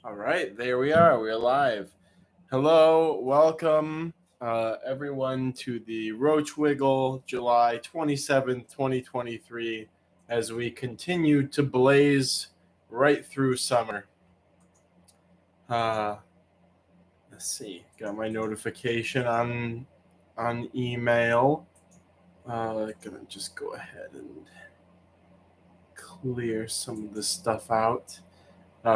All right, there we are. We're live. Hello, welcome everyone to the Roach Wiggle, July 27th, 2023, as we continue to blaze right through summer. Uh, let's see, got my notification on email. Gonna just go ahead and clear some of this stuff out.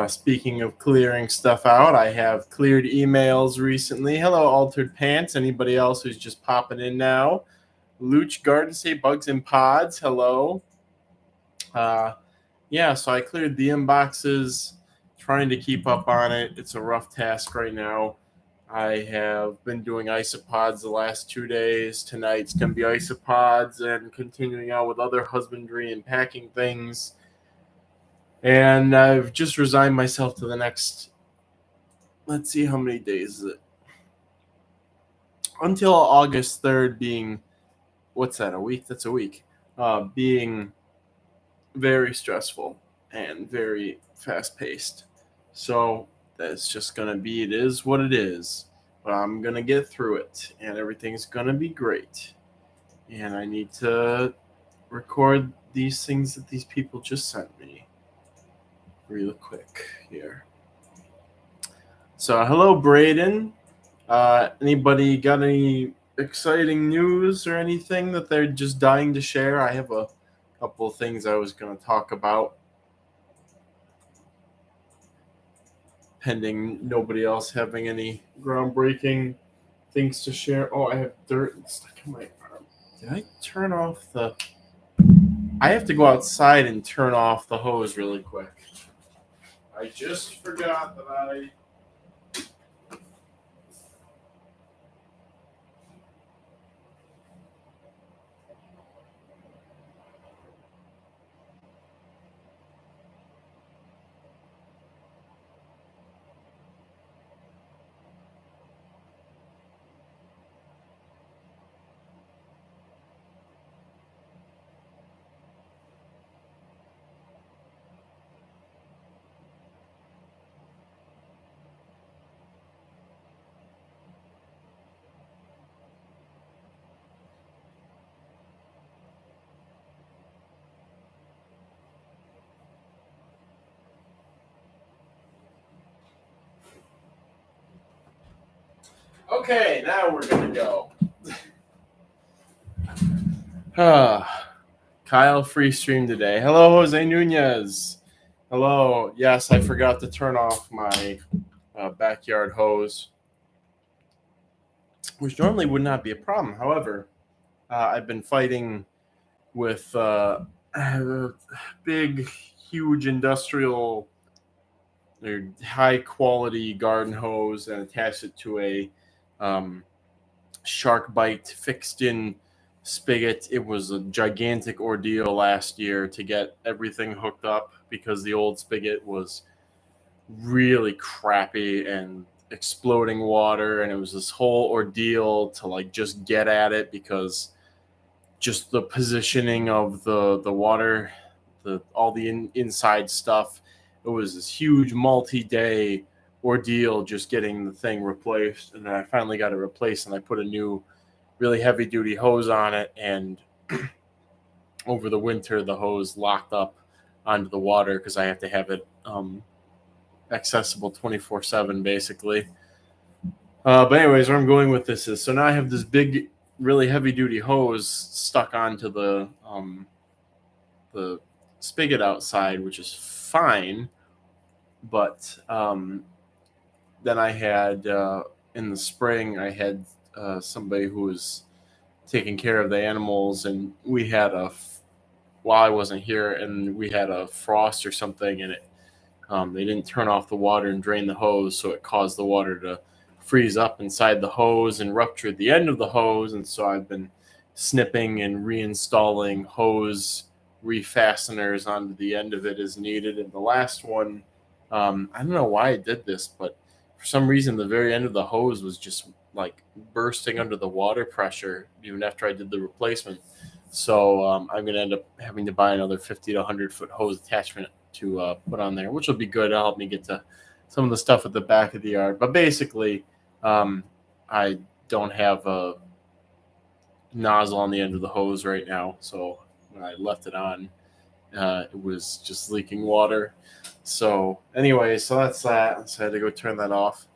Speaking of clearing stuff out, I have cleared emails recently. Hello, Altered Pants. Anybody else who's just popping in now? Luch Garden Say Bugs and Pods. Hello. So I cleared the inboxes, trying to keep up on it. It's a rough task right now. I have been doing isopods the last 2 days. Tonight's going to be isopods and continuing on with other husbandry and packing things. And I've just resigned myself to the next, let's see, how many days is it? Until August 3rd being, what's that, a week? That's a week. Being very stressful and very fast-paced. So that's just going to be, it is what it is. But I'm going to get through it, and everything's going to be great. And I need to record these things that these people just sent me real quick here. So hello, Braden. Anybody got any exciting news or anything that they're just dying to share? I have a couple of things I was going to talk about, pending nobody else having any groundbreaking things to share. Oh, I have dirt stuck in my arm. Did I turn off the... I have to go outside and turn off the hose really quick. I just forgot that I... Okay, now we're going to go. Kyle free stream today. Hello, Jose Nunez. Hello. Yes, I forgot to turn off my backyard hose, which normally would not be a problem. However, I've been fighting with big, huge industrial or high-quality garden hose and attached it to a shark bite fixed-in spigot. It was a gigantic ordeal last year to get everything hooked up because the old spigot was really crappy and exploding water, and it was this whole ordeal to just get at it because just the positioning of the water, all the inside stuff. It was this huge multi-day ordeal just getting the thing replaced, and then I finally got it replaced, and I put a new really heavy-duty hose on it, and over the winter the hose locked up onto the water because I have to have it accessible 24/7 basically. But anyways, where I'm going with this is, so now I have this big, really heavy-duty hose stuck onto the spigot outside, which is fine. But then I had, in the spring, I had somebody who was taking care of the animals, and we had while I wasn't here, and we had a frost or something, and they didn't turn off the water and drain the hose, so it caused the water to freeze up inside the hose and rupture the end of the hose. And so I've been snipping and reinstalling hose refasteners onto the end of it as needed. And the last one, I don't know why I did this, but for some reason the very end of the hose was just bursting under the water pressure even after I did the replacement. So I'm going to end up having to buy another 50 to 100 foot hose attachment to put on there, which will be good. It'll help me get to some of the stuff at the back of the yard. But basically, I don't have a nozzle on the end of the hose right now, so when I left it on, it was just leaking water. So anyway, so that's that. So I had to go turn that off.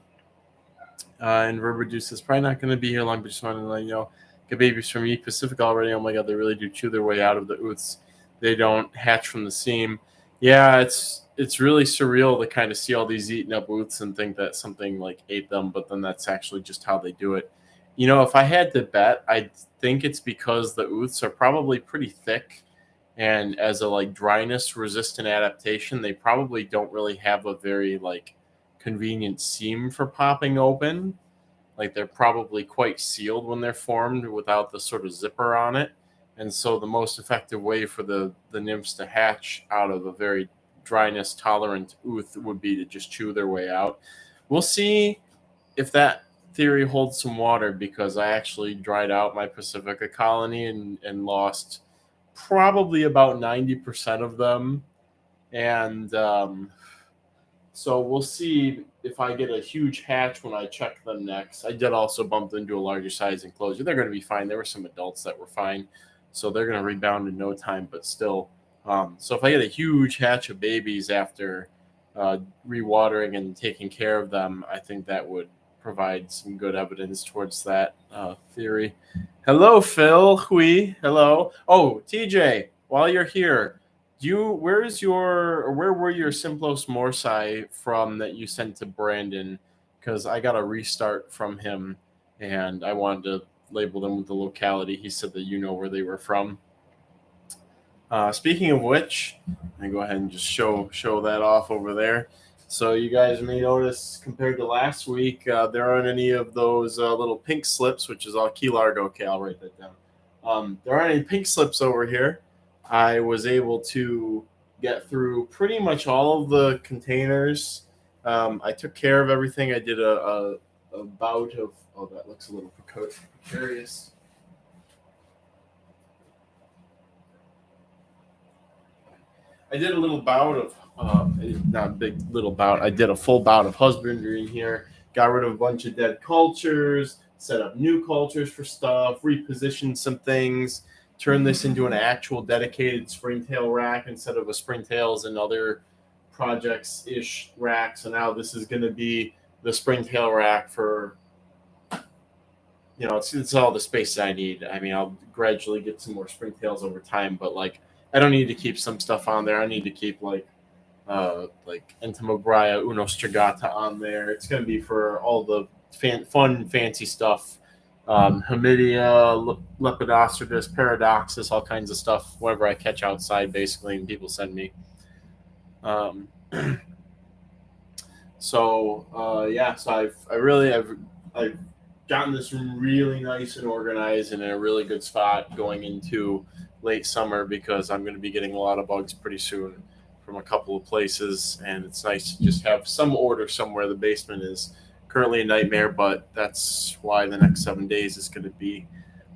And River Reduce is probably not going to be here long, but just wanted to let you know, get babies from East Pacific already. Oh my God, they really do chew their way out of the oots. They don't hatch from the seam. Yeah, it's really surreal to kind of see all these eaten up oots and think that something like ate them, but then that's actually just how they do it. You know, if I had to bet, I think it's because the oots are probably pretty thick, and as a like dryness resistant adaptation, they probably don't really have a very like convenient seam for popping open. Like they're probably quite sealed when they're formed without the sort of zipper on it. And so the most effective way for the nymphs to hatch out of a very dryness tolerant ooth would be to just chew their way out. We'll see if that theory holds some water, because I actually dried out my Pacifica colony and lost probably about 90% of them. And so we'll see if I get a huge hatch when I check them next. I did also bump into a larger size enclosure. They're going to be fine. There were some adults that were fine, so they're going to rebound in no time, but still. So if I get a huge hatch of babies after rewatering and taking care of them, I think that would provide some good evidence towards that theory. Hello, Phil. Hello. Oh, TJ, while you're here, where were your Simplos Morsi from that you sent to Brandon? Because I got a restart from him, and I wanted to label them with the locality. He said that you know where they were from. Speaking of which, I go ahead and just show that off over there. So you guys may notice, compared to last week, there aren't any of those little pink slips, which is all key largo. Okay, I'll write that down. There aren't any pink slips over here. I was able to get through pretty much all of the containers. I took care of everything. I did a bout of, oh, that looks a little precarious. I did a little bout of, not a big little bout, I did a full bout of husbandry in here, got rid of a bunch of dead cultures, set up new cultures for stuff, repositioned some things, turn this into an actual dedicated springtail rack instead of a springtails and other projects-ish rack. So now this is going to be the springtail rack for, it's all the space I need. I mean, I'll gradually get some more springtails over time, but like, I don't need to keep some stuff on there. I need to keep like Entomobria unostrigata on there. It's going to be for all the fun, fancy stuff. Hamidia, Lepidostridus, Paradoxus, all kinds of stuff, whatever I catch outside, basically, and people send me. So I've gotten this really nice and organized and in a really good spot going into late summer, because I'm going to be getting a lot of bugs pretty soon from a couple of places, and it's nice to just have some order somewhere. The basement is currently a nightmare, but that's why the next 7 days is going to be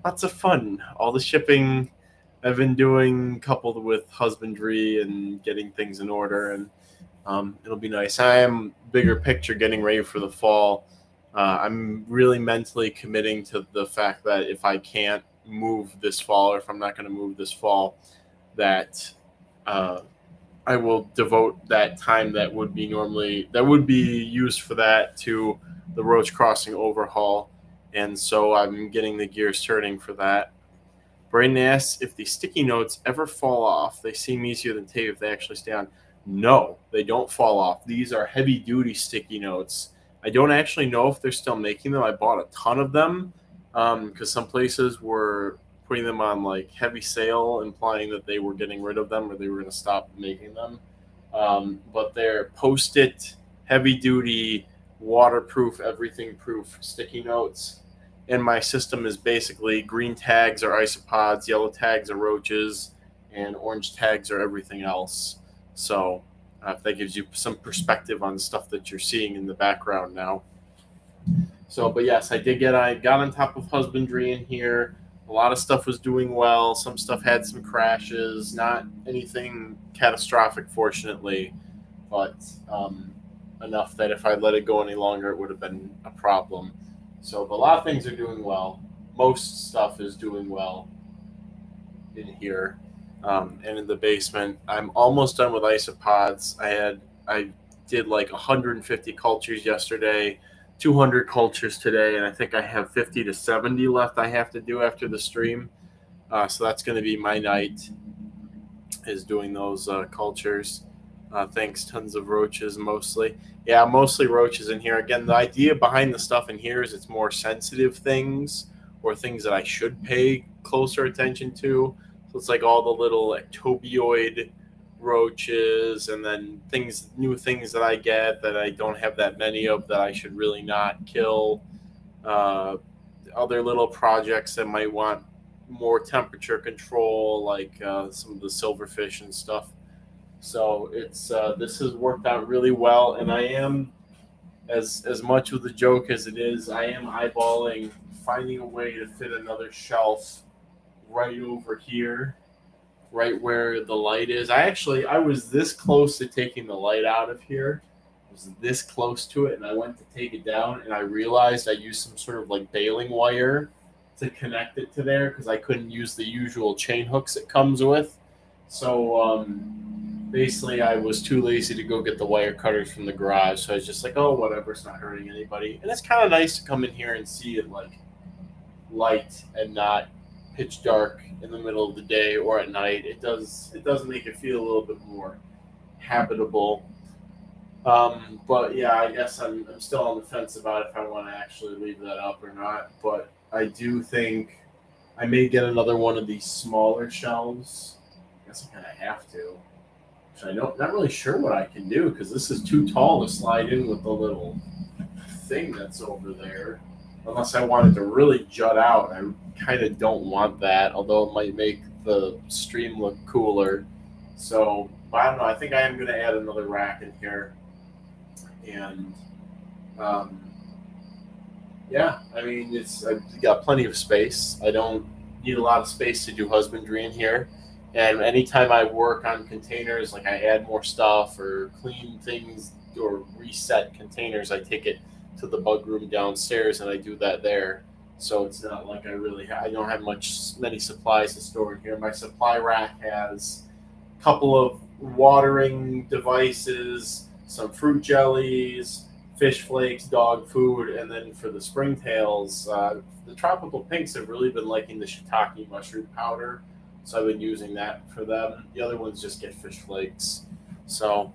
lots of fun. All the shipping I've been doing, coupled with husbandry and getting things in order, and it'll be nice. I am bigger picture getting ready for the fall. I'm really mentally committing to the fact that if I can't move this fall, or if I'm not going to move this fall, that I will devote that time that would be used for that to the Roach Crossing overhaul. And so I'm getting the gears turning for that. Brayden asks if the sticky notes ever fall off. They seem easier than tape if they actually stay on. No, they don't fall off. These are heavy duty sticky notes. I don't actually know if they're still making them. I bought a ton of them because some places were putting them on like heavy sale, implying that they were getting rid of them or they were going to stop making them. But they're Post-it, heavy duty, waterproof, everything proof sticky notes. And my system is basically green tags are isopods, yellow tags are roaches, and orange tags are everything else. So if that gives you some perspective on stuff that you're seeing in the background now. So, but yes, I got on top of husbandry in here. A lot of stuff was doing well. Some stuff had some crashes, not anything catastrophic, fortunately. But enough that if I let it go any longer, it would have been a problem. So, but a lot of things are doing well. Most stuff is doing well in here, and in the basement. I'm almost done with isopods. I did like 150 cultures yesterday, 200 cultures today, and I think I have 50 to 70 left I have to do after the stream. So that's going to be my night, is doing those cultures. Thanks, tons of roaches mostly. Yeah, mostly roaches in here. Again, the idea behind the stuff in here is it's more sensitive things or things that I should pay closer attention to. So it's like all the little ectobioid roaches and then new things that I get that I don't have that many of that I should really not kill. Uh, Other little projects that might want more temperature control, like some of the silverfish and stuff. So it's this has worked out really well, and I am, as much of the joke as it is, I am eyeballing finding a way to fit another shelf right over here, right where the light is. I was this close to taking the light out of here. I was this close to it, and I went to take it down, and I realized I used some sort of like baling wire to connect it to there because I couldn't use the usual chain hooks it comes with. So basically, I was too lazy to go get the wire cutters from the garage. So I was just like, oh, whatever, it's not hurting anybody. And it's kind of nice to come in here and see it like light and not pitch dark in the middle of the day or at night. It does make it feel a little bit more habitable. But yeah, I guess I'm still on the fence about if I want to actually leave that up or not. But I do think I may get another one of these smaller shelves. I guess I kind of have to. Which I know, not really sure what I can do because this is too tall to slide in with the little thing that's over there. Unless I wanted to really jut out. I kind of don't want that, although it might make the stream look cooler. So, but I don't know. I think I am going to add another rack in here. And um, yeah, I mean, I've got plenty of space. I don't need a lot of space to do husbandry in here. And anytime I work on containers, like I add more stuff or clean things or reset containers, I take it to the bug room downstairs and I do that there. So it's not like I don't have many supplies to store in here. My supply rack has a couple of watering devices, some fruit jellies, fish flakes, dog food, and then for the springtails, the tropical pinks have really been liking the shiitake mushroom powder, so I've been using that for them. The other ones just get fish flakes. So,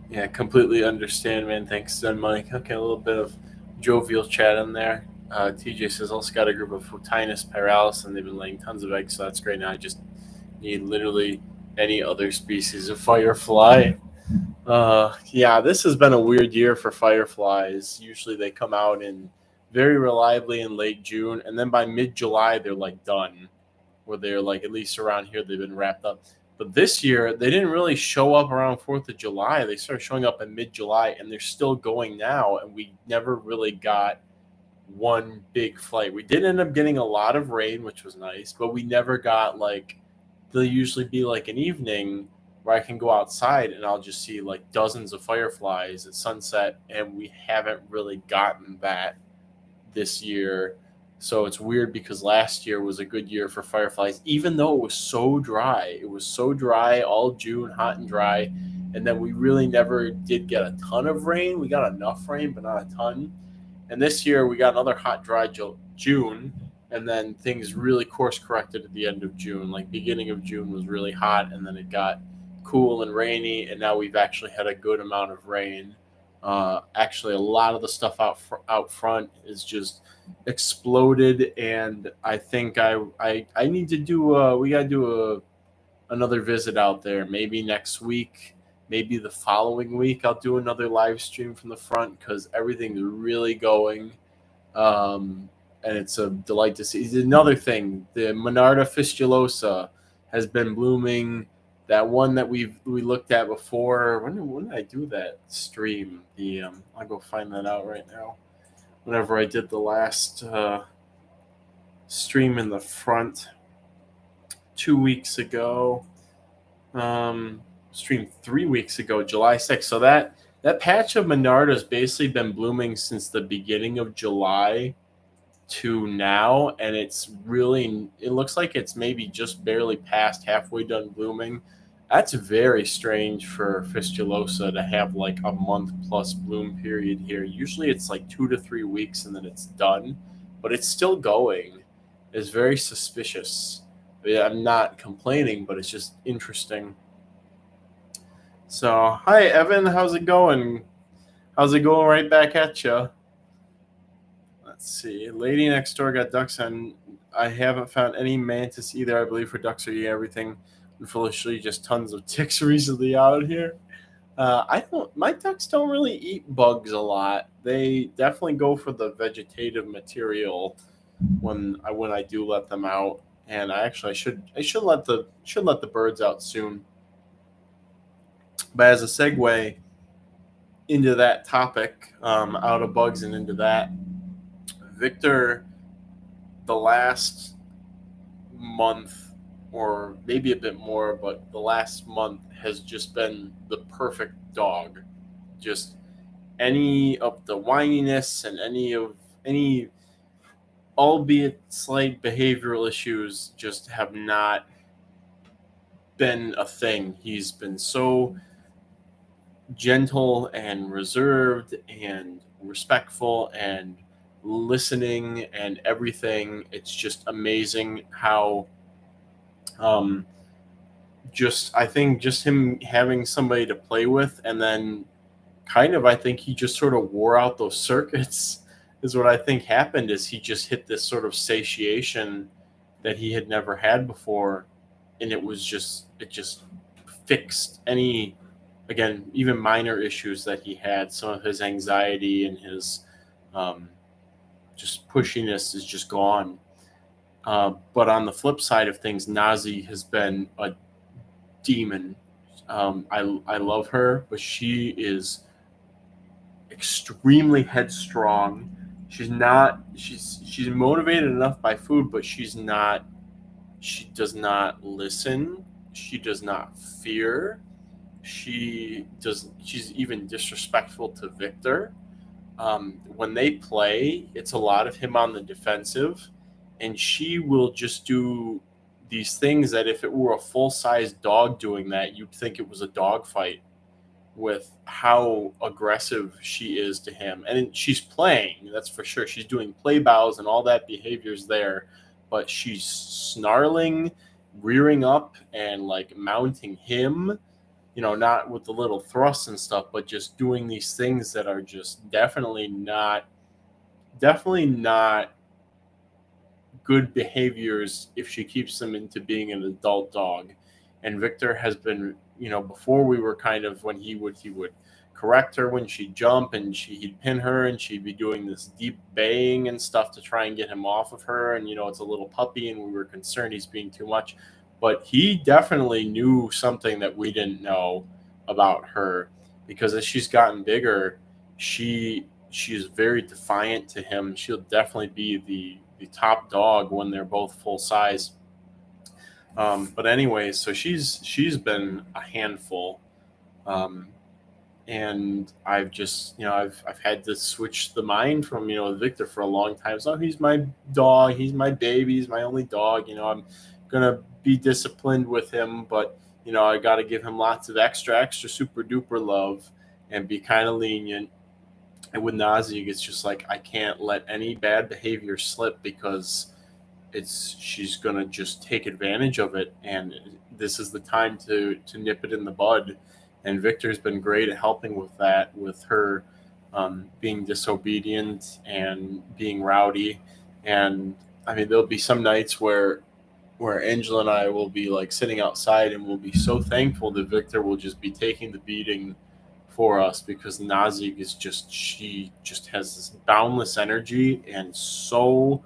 yeah, completely understand, man. Thanks, Done Mike. Okay, a little bit of jovial chat in there. TJ says, also got a group of Photinus pyralis, and they've been laying tons of eggs, so that's great. Now I just need literally any other species of firefly. Yeah, this has been a weird year for fireflies. Usually they come out in very reliably in late June, and then by mid-July they're like done, where they're like, at least around here, they've been wrapped up. But this year they didn't really show up around 4th of July. They started showing up in mid-July, and they're still going now, and we never really got one big flight. We did end up getting a lot of rain, which was nice, but we never got like, there'll usually be like an evening where I can go outside and I'll just see like dozens of fireflies at sunset, and we haven't really gotten that this year. So it's weird because last year was a good year for fireflies, even though it was so dry. It was so dry all June, hot and dry. And then we really never did get a ton of rain. We got enough rain, but not a ton. And this year we got another hot, dry June, and then things really course corrected at the end of June. Like beginning of June was really hot, and then it got cool and rainy, and now we've actually had a good amount of rain. Actually, a lot of the stuff out front is just exploded, and I think I need to do we got to do another visit out there. Maybe next week. Maybe the following week I'll do another live stream from the front because everything's really going. And it's a delight to see. Another thing, the Monarda fistulosa has been blooming. That one that we looked at before. When did I do that stream? I'll go find that out right now. Whenever I did the last stream in the front 2 weeks ago. stream 3 weeks ago, July 6th. So that patch of Monarda has basically been blooming since the beginning of July to now, and it looks like it's maybe just barely past halfway done blooming. That's very strange for fistulosa to have like a month plus bloom period here. Usually it's like 2 to 3 weeks and then it's done, but it's still going. It's very suspicious. Yeah, I'm not complaining, but it's just interesting. So, hi Evan, how's it going? How's it going right back at you? Let's see. Lady next door got ducks, and I haven't found any mantis either. I believe for ducks are eating everything. Unfortunately, just tons of ticks recently out here. My ducks don't really eat bugs a lot. They definitely go for the vegetative material when I do let them out. And I should let the birds out soon. But as a segue into that topic, out of bugs and into that, Victor, the last month or maybe a bit more, but the last month has just been the perfect dog. Just any of the whininess and any albeit slight behavioral issues just have not been a thing. He's been so gentle and reserved and respectful and listening and everything. It's just amazing how I think just him having somebody to play with, and then I think he just sort of wore out those circuits is what I think happened. Is he just hit this sort of satiation that he had never had before, and it just fixed any, again, even minor issues that he had. Some of his anxiety and his just pushiness is just gone. But on the flip side of things, Nazi has been a demon. I love her, but she is extremely headstrong. She's motivated enough by food, but she does not listen. She does not fear. She's even disrespectful to Victor. When they play, it's a lot of him on the defensive, and she will just do these things that if it were a full-size dog doing that, you'd think it was a dog fight with how aggressive she is to him. And she's playing, that's for sure. She's doing play bows and all that behavior's there, but she's snarling, rearing up, and like mounting him, not with the little thrusts and stuff, but just doing these things that are just definitely not good behaviors if she keeps them into being an adult dog. And Victor has been, before we were kind of, when he would correct her when she'd jump, and he'd pin her, and she'd be doing this deep baying and stuff to try and get him off of her. And, it's a little puppy, and we were concerned he's being too much. But he definitely knew something that we didn't know about her, because as she's gotten bigger, she is very defiant to him. She'll definitely be the top dog when they're both full size. But anyway, so she's been a handful. And I've just, I've had to switch the mind from, Victor for a long time. So he's my dog, he's my baby, he's my only dog. I'm going to be disciplined with him, but, I got to give him lots of extra super duper love and be kind of lenient. And with Nazi, it's just like, I can't let any bad behavior slip, because she's going to just take advantage of it. And this is the time to nip it in the bud. And Victor's been great at helping with that, with her being disobedient and being rowdy. And I mean, there'll be some nights where Angela and I will be like sitting outside, and we'll be so thankful that Victor will just be taking the beating for us, because Nazi she just has this boundless energy and so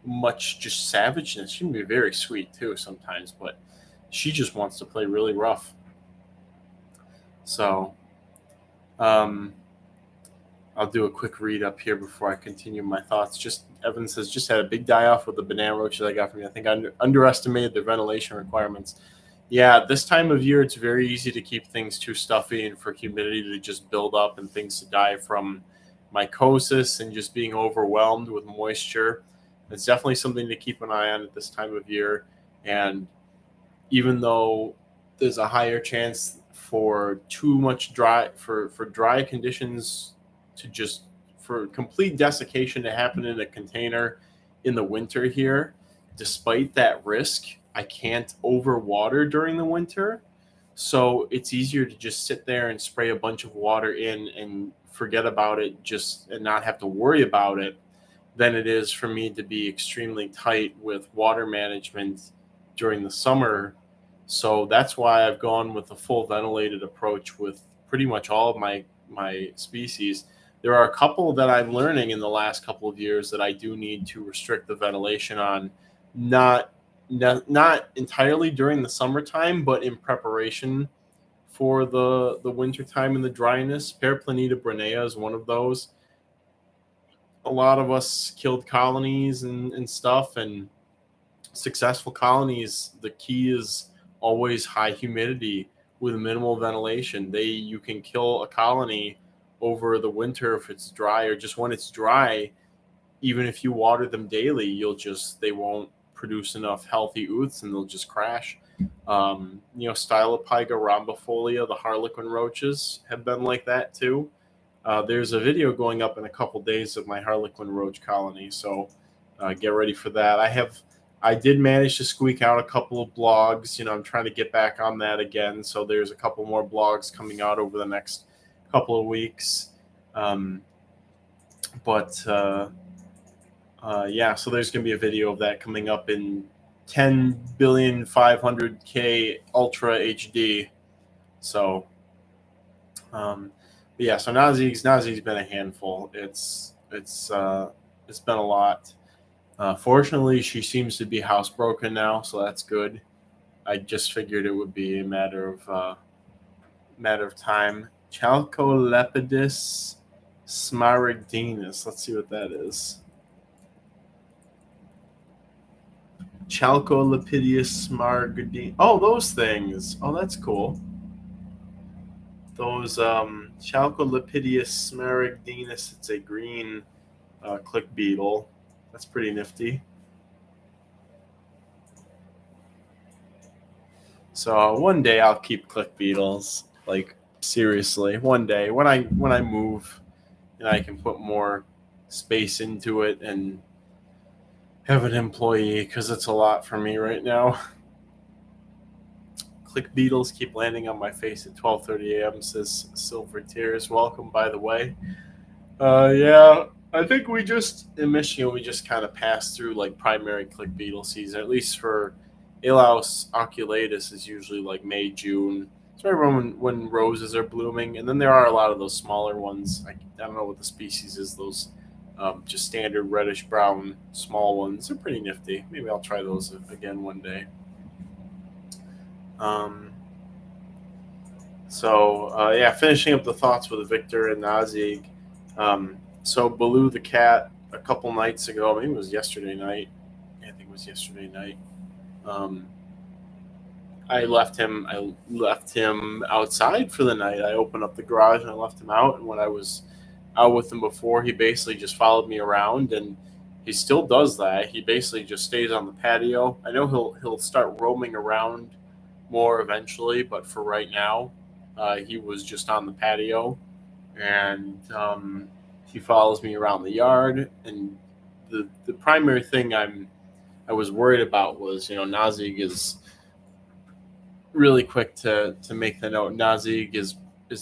much just savageness. She can be very sweet too sometimes, but she just wants to play really rough. So I'll do a quick read up here before I continue my thoughts. Just Evan says, just had a big die off with the banana roaches I got from you. I think I underestimated the ventilation requirements. Yeah, this time of year, it's very easy to keep things too stuffy and for humidity to just build up and things to die from mycosis and just being overwhelmed with moisture. It's definitely something to keep an eye on at this time of year. And even though there's a higher chance for too much for dry conditions to just for complete desiccation to happen in a container in the winter here, despite that risk, I can't overwater during the winter. So it's easier to just sit there and spray a bunch of water in and forget about it, just and not have to worry about it, than it is for me to be extremely tight with water management during the summer. So that's why I've gone with a full ventilated approach with pretty much all of my species. There are a couple that I'm learning in the last couple of years that I do need to restrict the ventilation on, not not entirely during the summertime, but in preparation for the winter time and the dryness. Periplaneta brunea is one of those. A lot of us killed colonies and stuff, and successful colonies, the key is always high humidity with minimal ventilation. You can kill a colony over the winter if it's dry, or just when it's dry, even if you water them daily, they won't produce enough healthy ooths and they'll just crash. Stylopiga rhombifolia, the harlequin roaches, have been like that too. There's a video going up in a couple days of my harlequin roach colony, so get ready for that. I did manage to squeak out a couple of blogs. I'm trying to get back on that again, so there's a couple more blogs coming out over the next couple of weeks. Yeah, so there's going to be a video of that coming up in 10,500,000 Ultra HD. So, yeah, so Nazi's been a handful. It's been a lot. Fortunately, she seems to be housebroken now, so that's good. I just figured it would be a matter of time. Chalcolepidus smaragdinus. Let's see what that is. Chalcolepidus smaragdinus. Oh, those things. Oh, that's cool. Those Chalcolepidus smaragdinus. It's a green click beetle. That's pretty nifty. So one day I'll keep click beetles. Like seriously, one day when I move and I can put more space into it and have an employee, because it's a lot for me right now. Click beetles keep landing on my face at 12:30 a.m. says Silver Tears. Welcome, by the way. Yeah, I think in Michigan, we just kind of passed through like primary click beetle season, at least for Elaus oculatus is usually like May, June. It's right around when roses are blooming. And then there are a lot of those smaller ones. I don't know what the species is, those just standard reddish brown small ones. They're pretty nifty. Maybe I'll try those again one day. Yeah, finishing up the thoughts with Victor and Nazig. So Baloo the cat a couple nights ago, maybe it was yesterday night. I think it was yesterday night. I left him outside for the night. I opened up the garage and I left him out. And when I was out with him before, he basically just followed me around, and he still does that. He basically just stays on the patio. I know he'll start roaming around more eventually, but for right now, he was just on the patio, and he follows me around the yard. And the primary thing I was worried about was, Nazig is really quick to make the note. Nazig is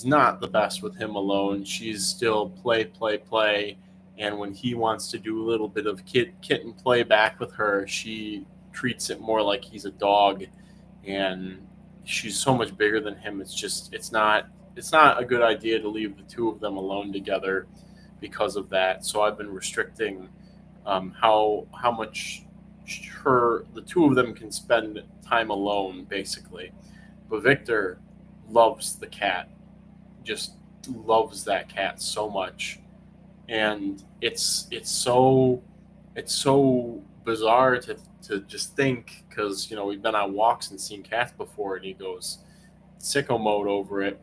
not the best with him alone. She's still play, and when he wants to do a little bit of kitten play back with her, she treats it more like he's a dog, and she's so much bigger than him. It's not a good idea to leave the two of them alone together because of that. So I've been restricting how much the two of them can spend time alone, basically. But Victor loves the cat, just loves that cat so much, and it's so bizarre to just think, because we've been on walks and seen cats before, and he goes sicko mode over it.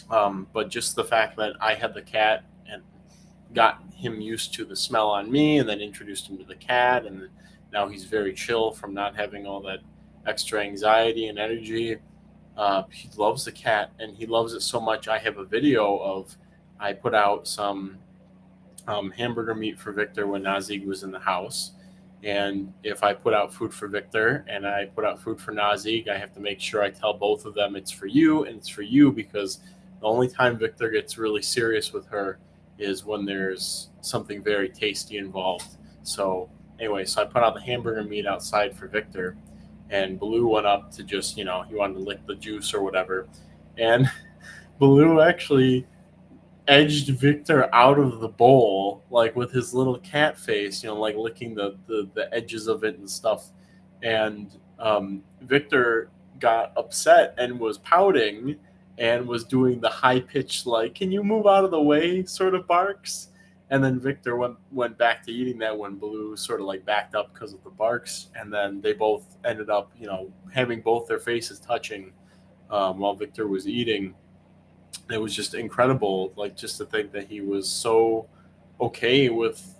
But just the fact that I had the cat and got him used to the smell on me, and then introduced him to the cat, and now he's very chill from not having all that extra anxiety and energy. He loves the cat, and he loves it so much. I have a video of I put out some hamburger meat for Victor when Nazik was in the house. And if I put out food for Victor and I put out food for Nazik, I have to make sure I tell both of them it's for you and it's for you, because the only time Victor gets really serious with her is when there's something very tasty involved. So anyway, so I put out the hamburger meat outside for Victor, and Baloo went up to just, he wanted to lick the juice or whatever. And Baloo actually edged Victor out of the bowl, like with his little cat face, like licking the edges of it and stuff. And Victor got upset and was pouting and was doing the high pitched, like, "Can you move out of the way?" sort of barks. And then Victor went back to eating that when Baloo sort of like backed up because of the barks. And then they both ended up, having both their faces touching while Victor was eating. It was just incredible, like, just to think that he was so okay with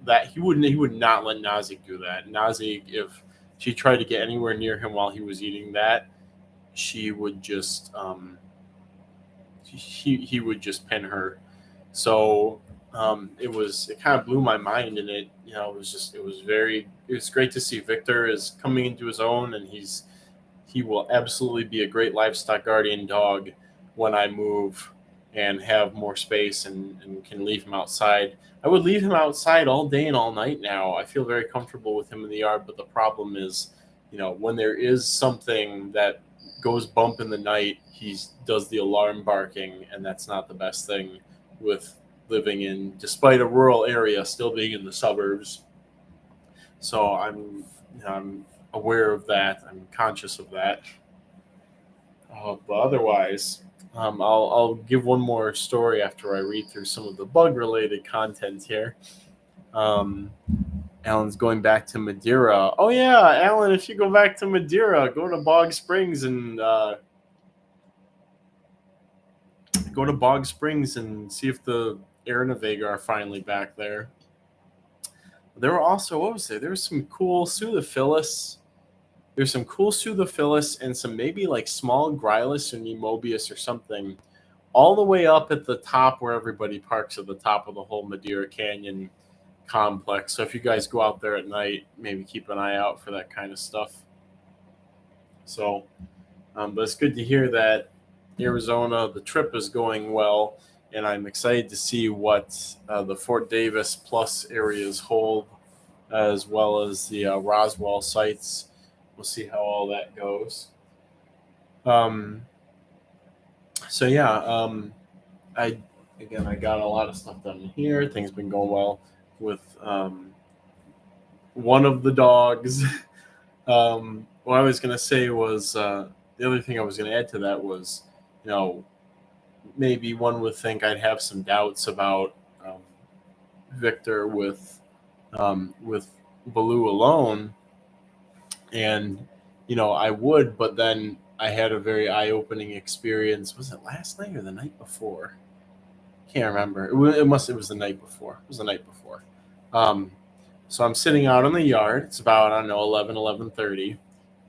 that. He would not let Nazik do that. Nazik, if she tried to get anywhere near him while he was eating that, she would just he would just pin her. So it kind of blew my mind, and it was great to see Victor is coming into his own, and he will absolutely be a great livestock guardian dog when I move and have more space and can leave him outside. I would leave him outside all day and all night now. I feel very comfortable with him in the yard, but the problem is, when there is something that goes bump in the night, he does the alarm barking, and that's not the best thing with living in, despite a rural area, still being in the suburbs. So I'm aware of that. I'm conscious of that. But otherwise, I'll give one more story after I read through some of the bug-related content here. Alan's going back to Madeira. Oh yeah, Alan, if you go back to Madeira, go to Bog Springs and see if the Aranavega are finally back there. There were also, what was there? There was some cool Pseudophilus. There's some cool Pseudophilus and some maybe like small Gryllus or Nemobius or something, all the way up at the top where everybody parks at the top of the whole Madeira Canyon complex. So if you guys go out there at night, maybe keep an eye out for that kind of stuff. So, but it's good to hear that Arizona, the trip is going well, and I'm excited to see what the Fort Davis Plus areas hold, as well as the Roswell sites. We'll see how all that goes. So yeah, I got a lot of stuff done here. Things been going well with one of the dogs. What I was gonna say was the other thing I was gonna add to that was, maybe one would think I'd have some doubts about Victor with Baloo alone. And, I would, but then I had a very eye-opening experience. Was it last night or the night before? Can't remember. It was the night before. It was the night before. So I'm sitting out in the yard. It's about, 11:30.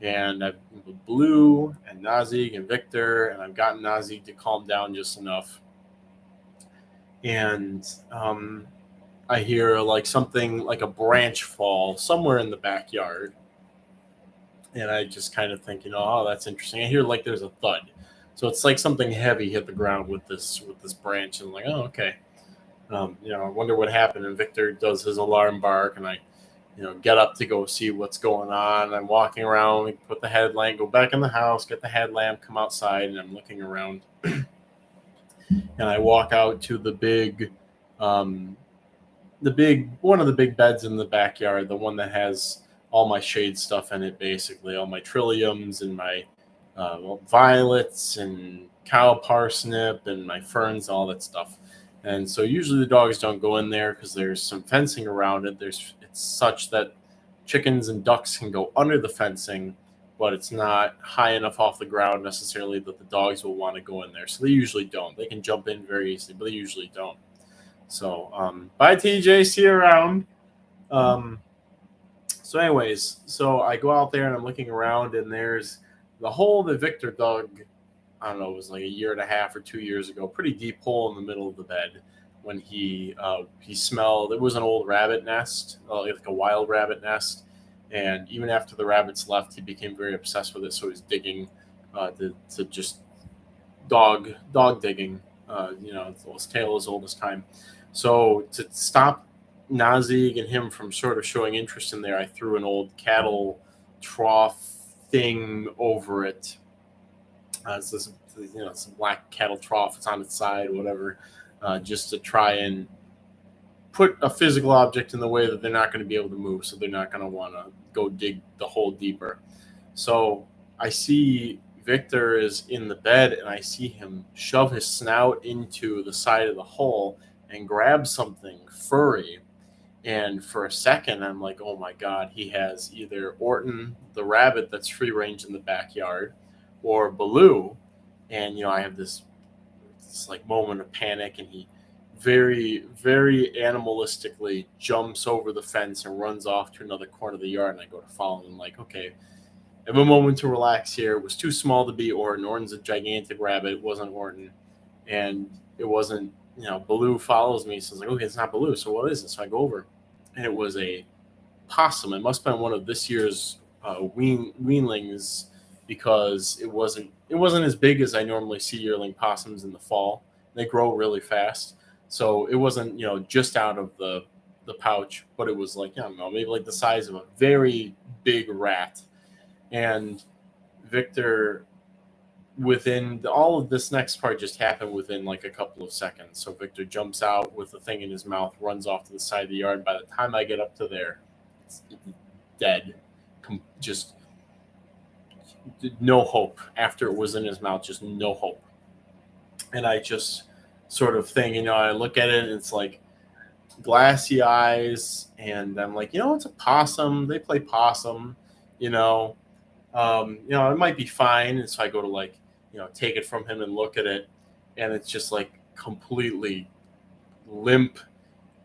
And I've with Blue and Nazik and Victor, and I've gotten Nazik to calm down just enough. And I hear like something like a branch fall somewhere in the backyard. And I just kind of think, oh, that's interesting. I hear like there's a thud. So it's like something heavy hit the ground with this branch. And I'm like, oh, okay. I wonder what happened. And Victor does his alarm bark, and I, get up to go see what's going on. I'm walking around, put the headlamp, go back in the house, get the headlamp, come outside, and I'm looking around. And I walk out to the big, one of the big beds in the backyard, the one that has all my shade stuff in it, basically all my trilliums and my violets and cow parsnip and my ferns, all that stuff. And so usually the dogs don't go in there because there's some fencing around it. It's such that chickens and ducks can go under the fencing, but it's not high enough off the ground necessarily that the dogs will want to go in there. So they usually don't. They can jump in very easily, but they usually don't. So bye TJ, see you around. So anyways, so I go out there and I'm looking around, and there's the hole that Victor dug. I don't know, it was like a year and a half or 2 years ago. Pretty deep hole in the middle of the bed when he smelled. It was an old rabbit nest, like a wild rabbit nest. And even after the rabbits left, he became very obsessed with it. So he's digging to just dog digging. His tale as old as time. So to stop Nazik and him from sort of showing interest in there, I threw an old cattle trough thing over it. It's this, it's a black cattle trough. It's on its side, whatever, just to try and put a physical object in the way that they're not going to be able to move, so they're not going to want to go dig the hole deeper. So I see Victor is in the bed, and I see him shove his snout into the side of the hole and grab something furry. And for a second, I'm like, oh my God, he has either Orton, the rabbit that's free range in the backyard, or Baloo. And, I have this like moment of panic, and he very, very animalistically jumps over the fence and runs off to another corner of the yard. And I go to follow him. I'm like, okay, I have a moment to relax here. It was too small to be Orton. Orton's a gigantic rabbit. It wasn't Orton. And it wasn't, Baloo follows me. So I was like, okay, it's not Baloo. So what is it? So I go over, and it was a possum. It must have been one of this year's weanlings, because it wasn't as big as I normally see yearling possums in the fall. They grow really fast. So it wasn't, just out of the pouch, but it was like, I don't know, maybe like the size of a very big rat. And Victor, within all of this next part just happened within like a couple of seconds. So Victor jumps out with the thing in his mouth, runs off to the side of the yard. By the time I get up to there, it's dead. Just no hope. After it was in his mouth, just no hope. And I just sort of think, I look at it and it's like glassy eyes, and I'm like, it's a possum. They play possum, it might be fine. And so I go to take it from him and look at it, and it's just like completely limp.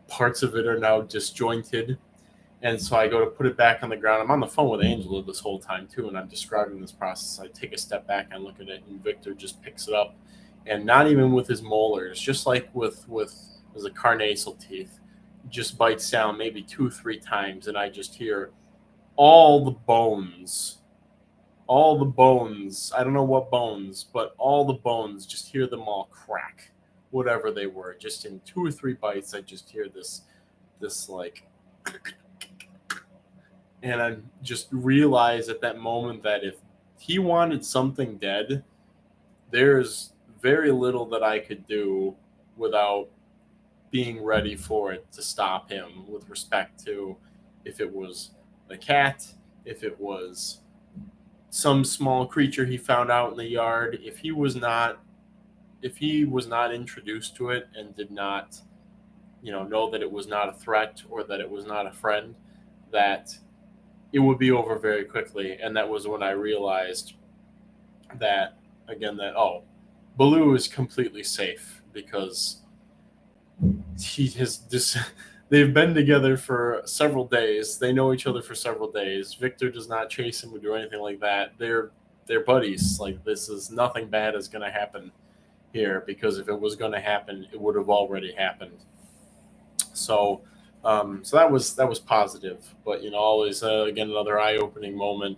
Parts of it are now disjointed. And so I go to put it back on the ground. I'm on the phone with Angela this whole time too, and I'm describing this process. I take a step back and look at it, and Victor just picks it up, and not even with his molars, just like with the carnassial teeth, just bites down maybe 2-3 times, and I just hear all the bones. I don't know what bones, but all the bones, just hear them all crack, whatever they were. Just in 2 or 3 bites, I just hear this like, and I just realized at that moment that if he wanted something dead, there's very little that I could do without being ready for it to stop him, with respect to if it was the cat, if it was some small creature he found out in the yard. If he was not introduced to it and did not, know that it was not a threat or that it was not a friend, that it would be over very quickly. And that was when I realized that, again, that, Baloo is completely safe, because they've been together for several days. They know each other for several days. Victor does not chase him or do anything like that. They're buddies. Like, this is nothing bad is going to happen here, because if it was going to happen, it would have already happened. So that was positive, but always again, another eye-opening moment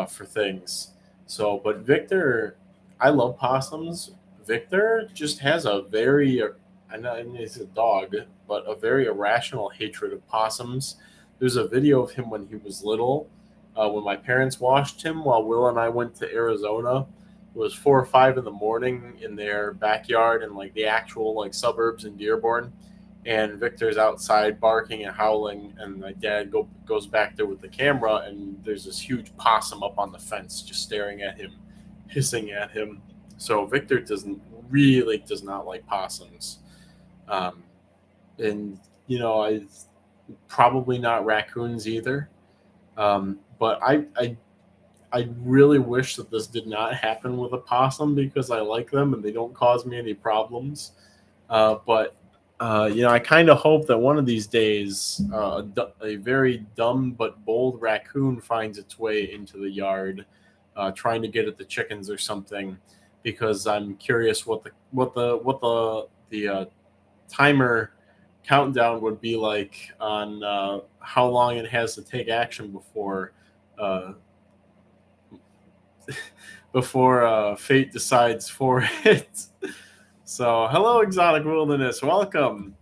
for things. So, but Victor, I love possums. Victor just has a very, I know he's a dog, but a very irrational hatred of possums. There's a video of him when he was little, when my parents washed him while Will and I went to Arizona. It was 4 or 5 in the morning in their backyard in like the actual suburbs in Dearborn. And Victor's outside barking and howling, and my dad goes back there with the camera, and there's this huge possum up on the fence just staring at him, hissing at him. So Victor does not like possums. And, I probably not raccoons either. But I really wish that this did not happen with a possum because I like them and they don't cause me any problems. But I kind of hope that one of these days, a very dumb but bold raccoon finds its way into the yard, trying to get at the chickens or something, because I'm curious what the timer countdown would be like on how long it has to take action uh, before fate decides for it. So, hello, exotic wilderness. Welcome.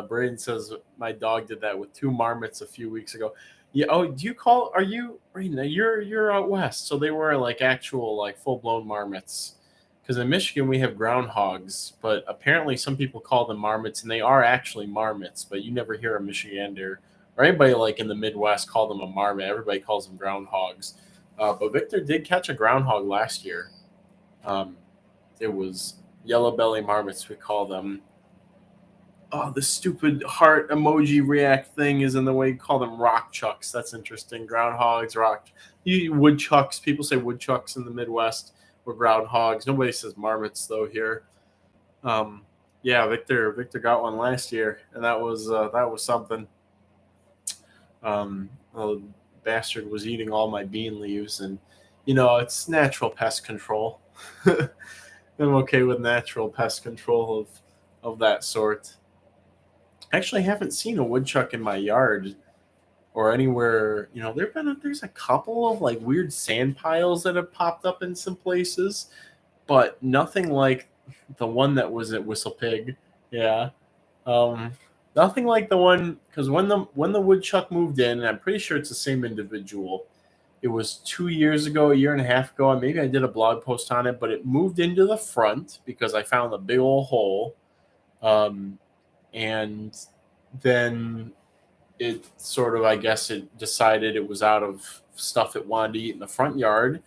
Braden says my dog did that with two marmots a few weeks ago. Yeah. Oh, do you call? Are you Braden? You're out west, so they were like actual like full blown marmots. Because in Michigan we have groundhogs, but apparently some people call them marmots, and they are actually marmots. But you never hear a Michigander or anybody like in the Midwest call them a marmot. Everybody calls them groundhogs. But Victor did catch a groundhog last year. Um, it was yellow belly marmots, we call them. Oh, the stupid heart emoji react thing is in the way. You call them rock chucks. That's interesting. Groundhogs, woodchucks. People say woodchucks in the Midwest or groundhogs. Nobody says marmots though here. Um, yeah, Victor got one last year, and that was something. The bastard was eating all my bean leaves, and it's natural pest control. I'm okay with natural pest control of that sort. I actually haven't seen a woodchuck in my yard or anywhere. There's a couple of like weird sand piles that have popped up in some places, but nothing like the one that was at Whistle Pig. Yeah. Um, Nothing like the one, because when the woodchuck moved in, and I'm pretty sure it's the same individual. It was 2 years ago, a year and a half ago, and maybe I did a blog post on it, but it moved into the front because I found a big old hole. And then it sort of, I guess, it decided it was out of stuff it wanted to eat in the front yard,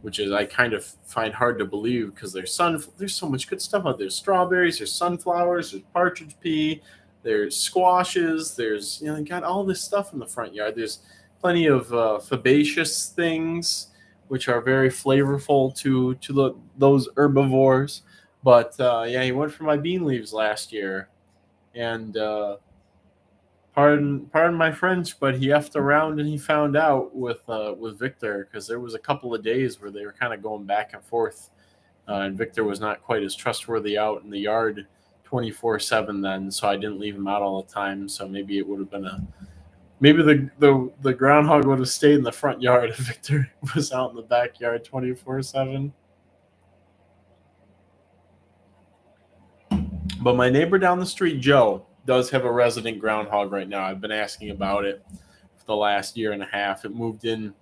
which is I kind of find hard to believe because there's so much good stuff out there. There's strawberries, there's sunflowers, there's partridge pea, there's squashes, there's they got all this stuff in the front yard. There's plenty of fabaceous things which are very flavorful to those herbivores. But yeah, he went for my bean leaves last year, and pardon my French, but he effed around and he found out with Victor, because there was a couple of days where they were kind of going back and forth, and Victor was not quite as trustworthy out in the yard 24/7 then, so I didn't leave him out all the time. So maybe it would have been a maybe the groundhog would have stayed in the front yard if Victor was out in the backyard 24/7. But my neighbor down the street, Joe, does have a resident groundhog right now. I've been asking about it for the last year and a half. It moved in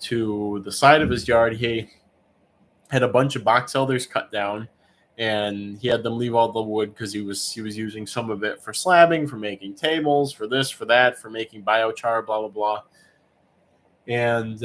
to the side of his yard. He had a bunch of box elders cut down, and he had them leave all the wood because he was using some of it for slabbing, for making tables, for this, for that, for making biochar, blah blah blah. And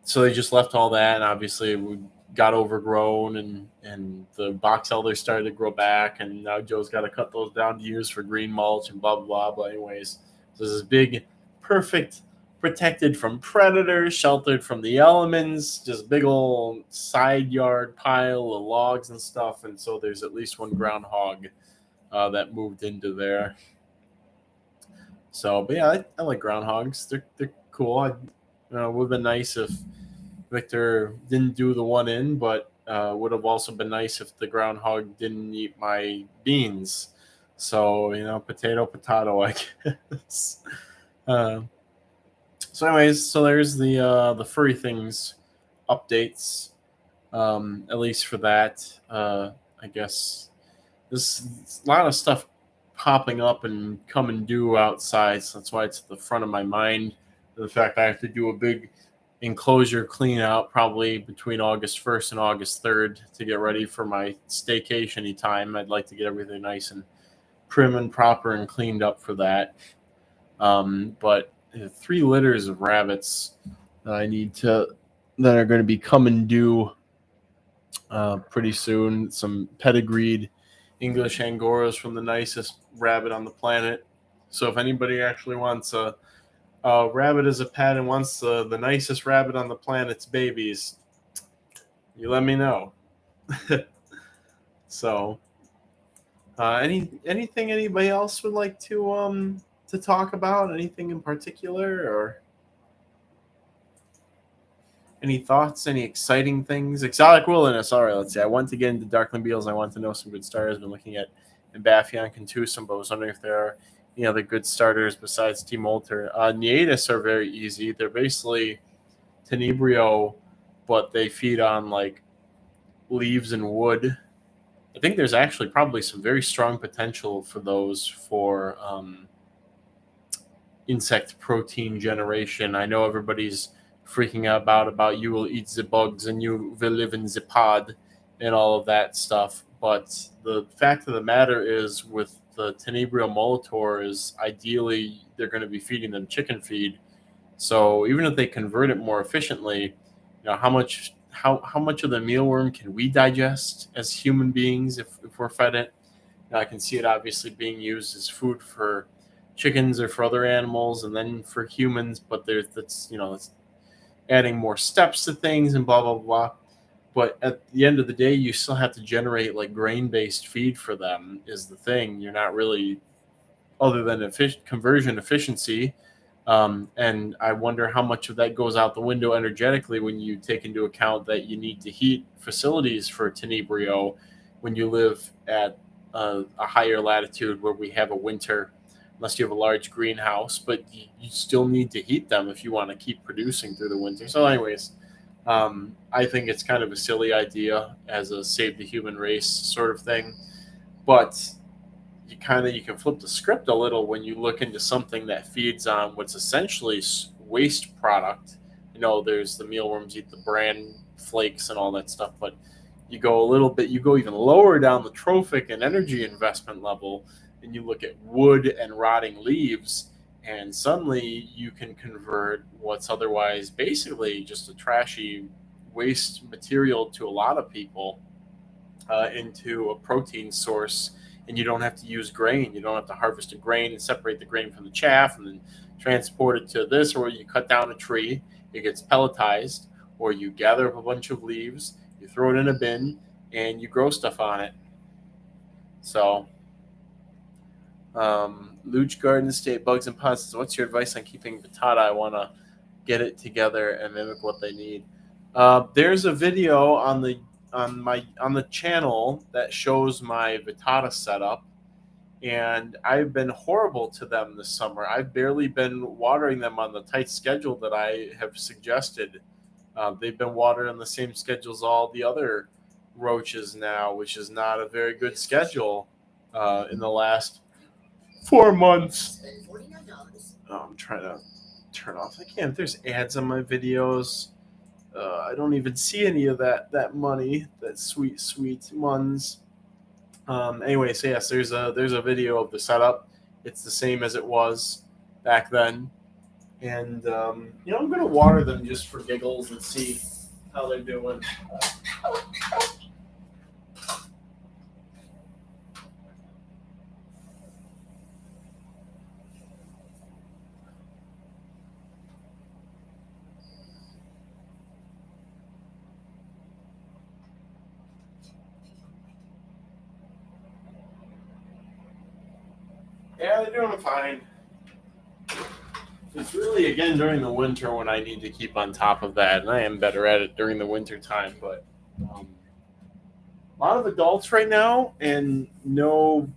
so they just left all that, and obviously we got overgrown, and the box elders started to grow back, and now Joe's got to cut those down to use for green mulch and blah blah blah. But anyways, so this is big, perfect, protected from predators, sheltered from the elements, just big old side yard pile of logs and stuff. And so there's at least one groundhog that moved into there. So, but yeah, I like groundhogs. They're cool. It would have been nice if Victor didn't do the one in, but would have also been nice if the groundhog didn't eat my beans. So potato, potato, I guess. So, anyways, so there's the furry things updates. At least for that, I guess there's a lot of stuff popping up and coming due outside. So that's why it's at the front of my mind. The fact I have to do a big enclosure clean out probably between August 1st and August 3rd to get ready for my staycation time. I'd like to get everything nice and prim and proper and cleaned up for that. But 3 litters of rabbits that that are going to be coming due pretty soon. Some pedigreed English Angoras from the nicest rabbit on the planet. So if anybody actually wants a Rabbit is a pet and wants the nicest rabbit on the planet's babies. You let me know. So, anything anybody else would like to talk about? Anything in particular, or any thoughts? Any exciting things? Exotic wilderness. All right, let's see. I want to get into Darkland Beetles. I want to know some good starters. Been looking at Embaffion, Contusum, but was wondering if there are any other good starters besides T Molter. Neatus are very easy. They're basically Tenebrio, but they feed on like leaves and wood. I think there's actually probably some very strong potential for those for insect protein generation. I know everybody's freaking out about you will eat the bugs and you will live in the pod and all of that stuff. But the fact of the matter is, with the Tenebrio molitor, is ideally they're going to be feeding them chicken feed. So even if they convert it more efficiently, how much of the mealworm can we digest as human beings if we're fed it? I can see it obviously being used as food for chickens or for other animals, and then for humans. But that's adding more steps to things and blah blah blah. But at the end of the day, you still have to generate like grain-based feed for them. Is the thing. You're not really, other than conversion efficiency. And I wonder how much of that goes out the window energetically when you take into account that you need to heat facilities for Tenebrio when you live at a higher latitude where we have a winter, unless you have a large greenhouse, but you still need to heat them if you want to keep producing through the winter. So anyways, I think it's kind of a silly idea as a save the human race sort of thing, but you can flip the script a little when you look into something that feeds on what's essentially waste product. There's the mealworms eat the bran flakes and all that stuff, but you go even lower down the trophic and energy investment level, and you look at wood and rotting leaves, and suddenly you can convert what's otherwise basically just a trashy waste material to a lot of people into a protein source. And you don't have to use grain. You don't have to harvest a grain and separate the grain from the chaff and then transport it to this, or you cut down a tree, it gets pelletized, or you gather up a bunch of leaves, you throw it in a bin, and you grow stuff on it. So, Luch Garden State Bugs and Pods says, what's your advice on keeping Vittata? I want to get it together and mimic what they need. There's a video on the channel that shows my Vittata setup, and I've been horrible to them this summer. I've barely been watering them on the tight schedule that I have suggested. They've been watered on the same schedule as all the other roaches now, which is not a very good schedule in the last 4 months. I'm trying to turn off. I can't. There's ads on my videos. I don't even see any of that money, that sweet ones. Anyway, so yes, there's a video of the setup. It's the same as it was back then, and I'm gonna water them just for giggles and see how they're doing. Yeah, they're doing fine. It's really, again, during the winter when I need to keep on top of that, and I am better at it during the winter time. But a lot of adults right now, and no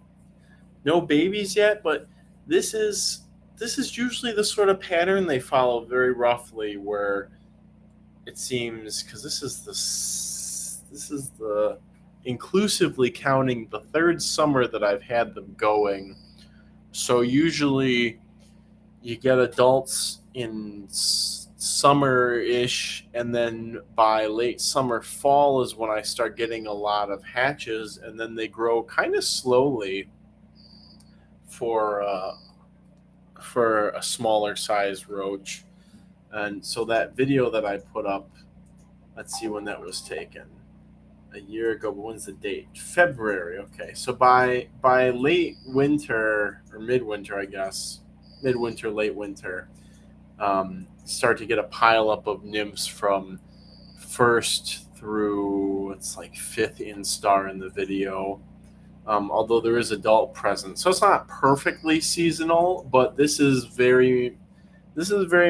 babies yet. But this is usually the sort of pattern they follow very roughly, where it seems, because this is the inclusively counting the third summer that I've had them going. So usually you get adults in summer-ish, and then by late summer, fall is when I start getting a lot of hatches, and then they grow kind of slowly for a smaller size roach. And so that video that I put up, let's see when that was taken. A year ago, but when's the date? February. Okay, so by late winter or midwinter, I guess, midwinter, late winter, start to get a pile up of nymphs from first through it's like fifth instar in the video. Although there is adult present, so it's not perfectly seasonal, but this is very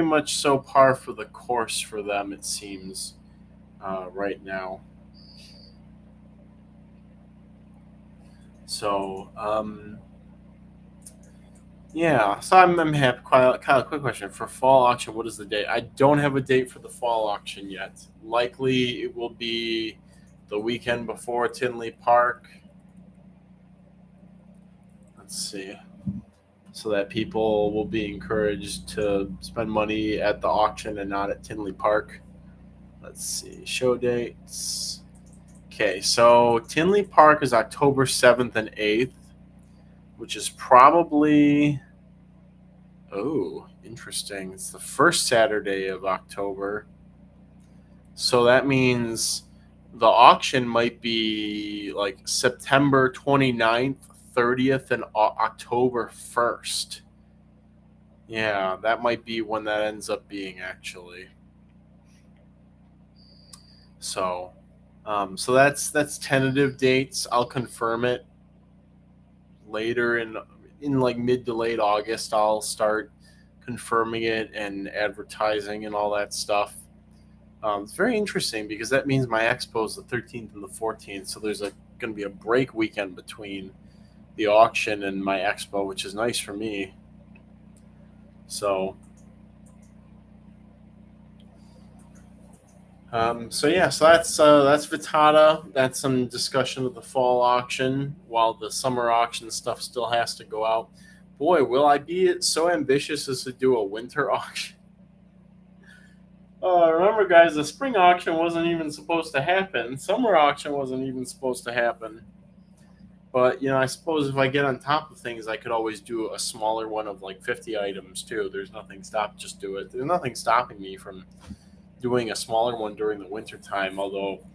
much so par for the course for them, it seems, right now. So yeah, so I'm happy. Kyle, quick question for fall auction. What is the date? I don't have a date for the fall auction yet. Likely it will be the weekend before Tinley Park. Let's see. So that people will be encouraged to spend money at the auction and not at Tinley Park. Let's see. Show dates. Okay, so Tinley Park is October 7th and 8th, which is probably... Oh, interesting. It's the first Saturday of October. So that means the auction might be like September 29th, 30th, and October 1st. Yeah, that might be when that ends up being, actually. So that's tentative dates. I'll confirm it later in like mid to late August. I'll start confirming it and advertising and all that stuff. It's very interesting because that means my expo is the 13th and the 14th. So there's going to be a break weekend between the auction and my expo, which is nice for me. So so that's Vitata. That's some discussion of the fall auction, while the summer auction stuff still has to go out. Boy, will I be so ambitious as to do a winter auction? Remember, guys, the spring auction wasn't even supposed to happen. Summer auction wasn't even supposed to happen. But, I suppose if I get on top of things, I could always do a smaller one of like 50 items too. There's nothing just do it. There's nothing stopping me from doing a smaller one during the winter time, although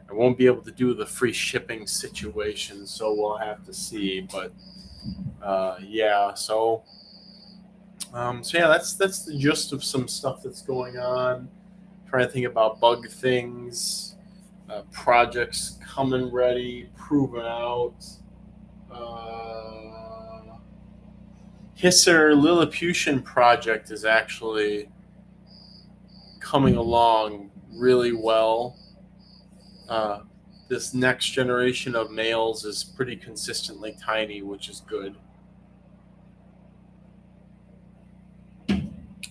I won't be able to do the free shipping situation, so we'll have to see. But so that's the gist of some stuff that's going on. Trying to think about bug things, projects coming ready, proven out. Hisser Lilliputian project is actually coming along really well. This next generation of males is pretty consistently tiny, which is good.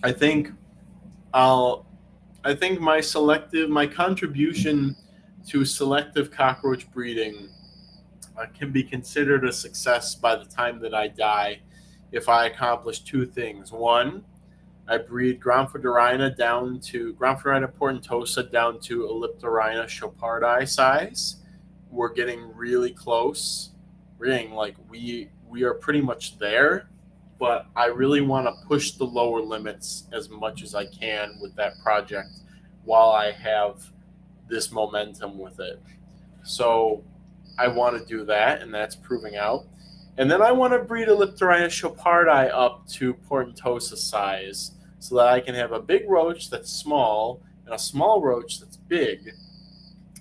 I think my contribution to selective cockroach breeding can be considered a success by the time that I die if I accomplish two things. One, I breed Gramphorhynina portentosa down to Elliptorhina chopardi size. We're getting really close. We're getting we are pretty much there, but I really want to push the lower limits as much as I can with that project while I have this momentum with it. So I want to do that, and that's proving out. And then I want to breed Elliptorhina chopardi up to portentosa size so that I can have a big roach that's small and a small roach that's big,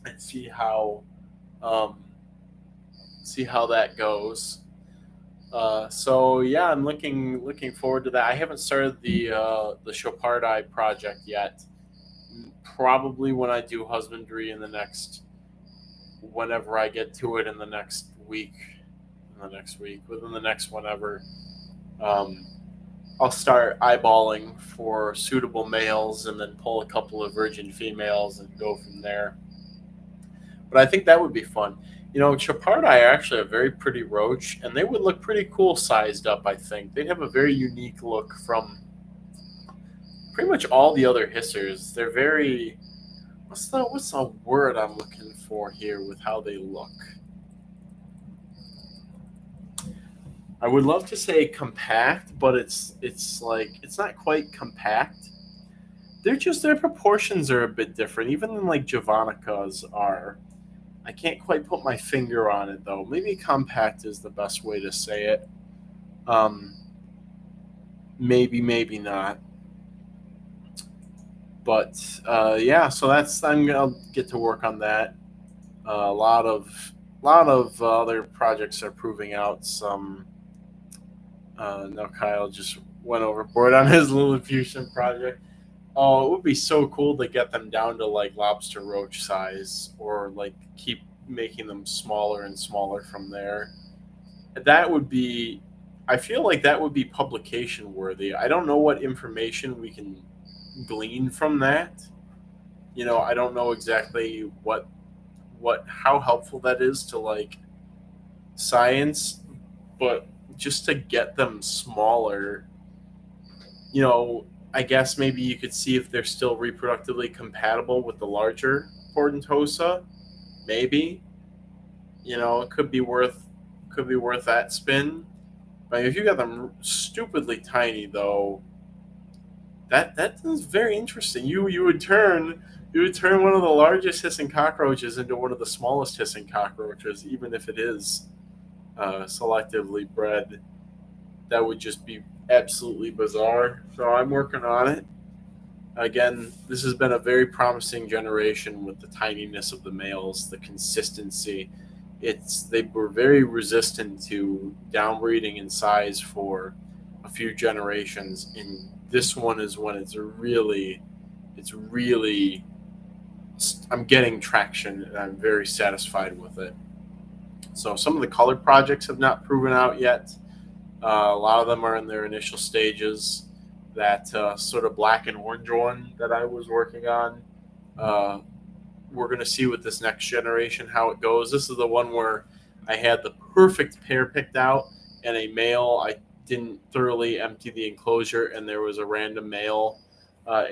and see how that goes. I'm looking forward to that. I haven't started the chopardi project yet. Probably when I do husbandry whenever I get to it in the next week, within the next whenever, I'll start eyeballing for suitable males and then pull a couple of virgin females and go from there. But I think that would be fun. Chopardi are actually a very pretty roach, and they would look pretty cool sized up, I think. They'd have a very unique look from pretty much all the other hissers. They're very... What's the word I'm looking for here with how they look? I would love to say compact, but it's not quite compact. Their proportions are a bit different, even than like Javanicas are. I can't quite put my finger on it though. Maybe compact is the best way to say it. Maybe not. But yeah, so I'm gonna get to work on that. A lot of other projects are proving out some. Now Kyle just went overboard on his Lilliputian project. Oh, it would be so cool to get them down to like lobster roach size, or like keep making them smaller and smaller from there. That would be, I feel like that would be publication worthy. I don't know what information we can glean from that. I don't know exactly how helpful that is to like science, but just to get them smaller, I guess maybe you could see if they're still reproductively compatible with the larger Portentosa. Maybe, it could be worth that spin. But if you got them stupidly tiny, though, that is very interesting. You would turn one of the largest hissing cockroaches into one of the smallest hissing cockroaches, even if it is selectively bred. That would just be absolutely bizarre. So I'm working on it. Again, this has been a very promising generation with the tininess of the males, the consistency. They were very resistant to downbreeding in size for a few generations, and this one is when it's really I'm getting traction, and I'm very satisfied with it. So some of the color projects have not proven out yet. A lot of them are in their initial stages. That sort of black and orange one that I was working on, uh, we're going to see with this next generation how it goes. This is the one where I had the perfect pair picked out, and a male. I didn't thoroughly empty the enclosure, and there was a random male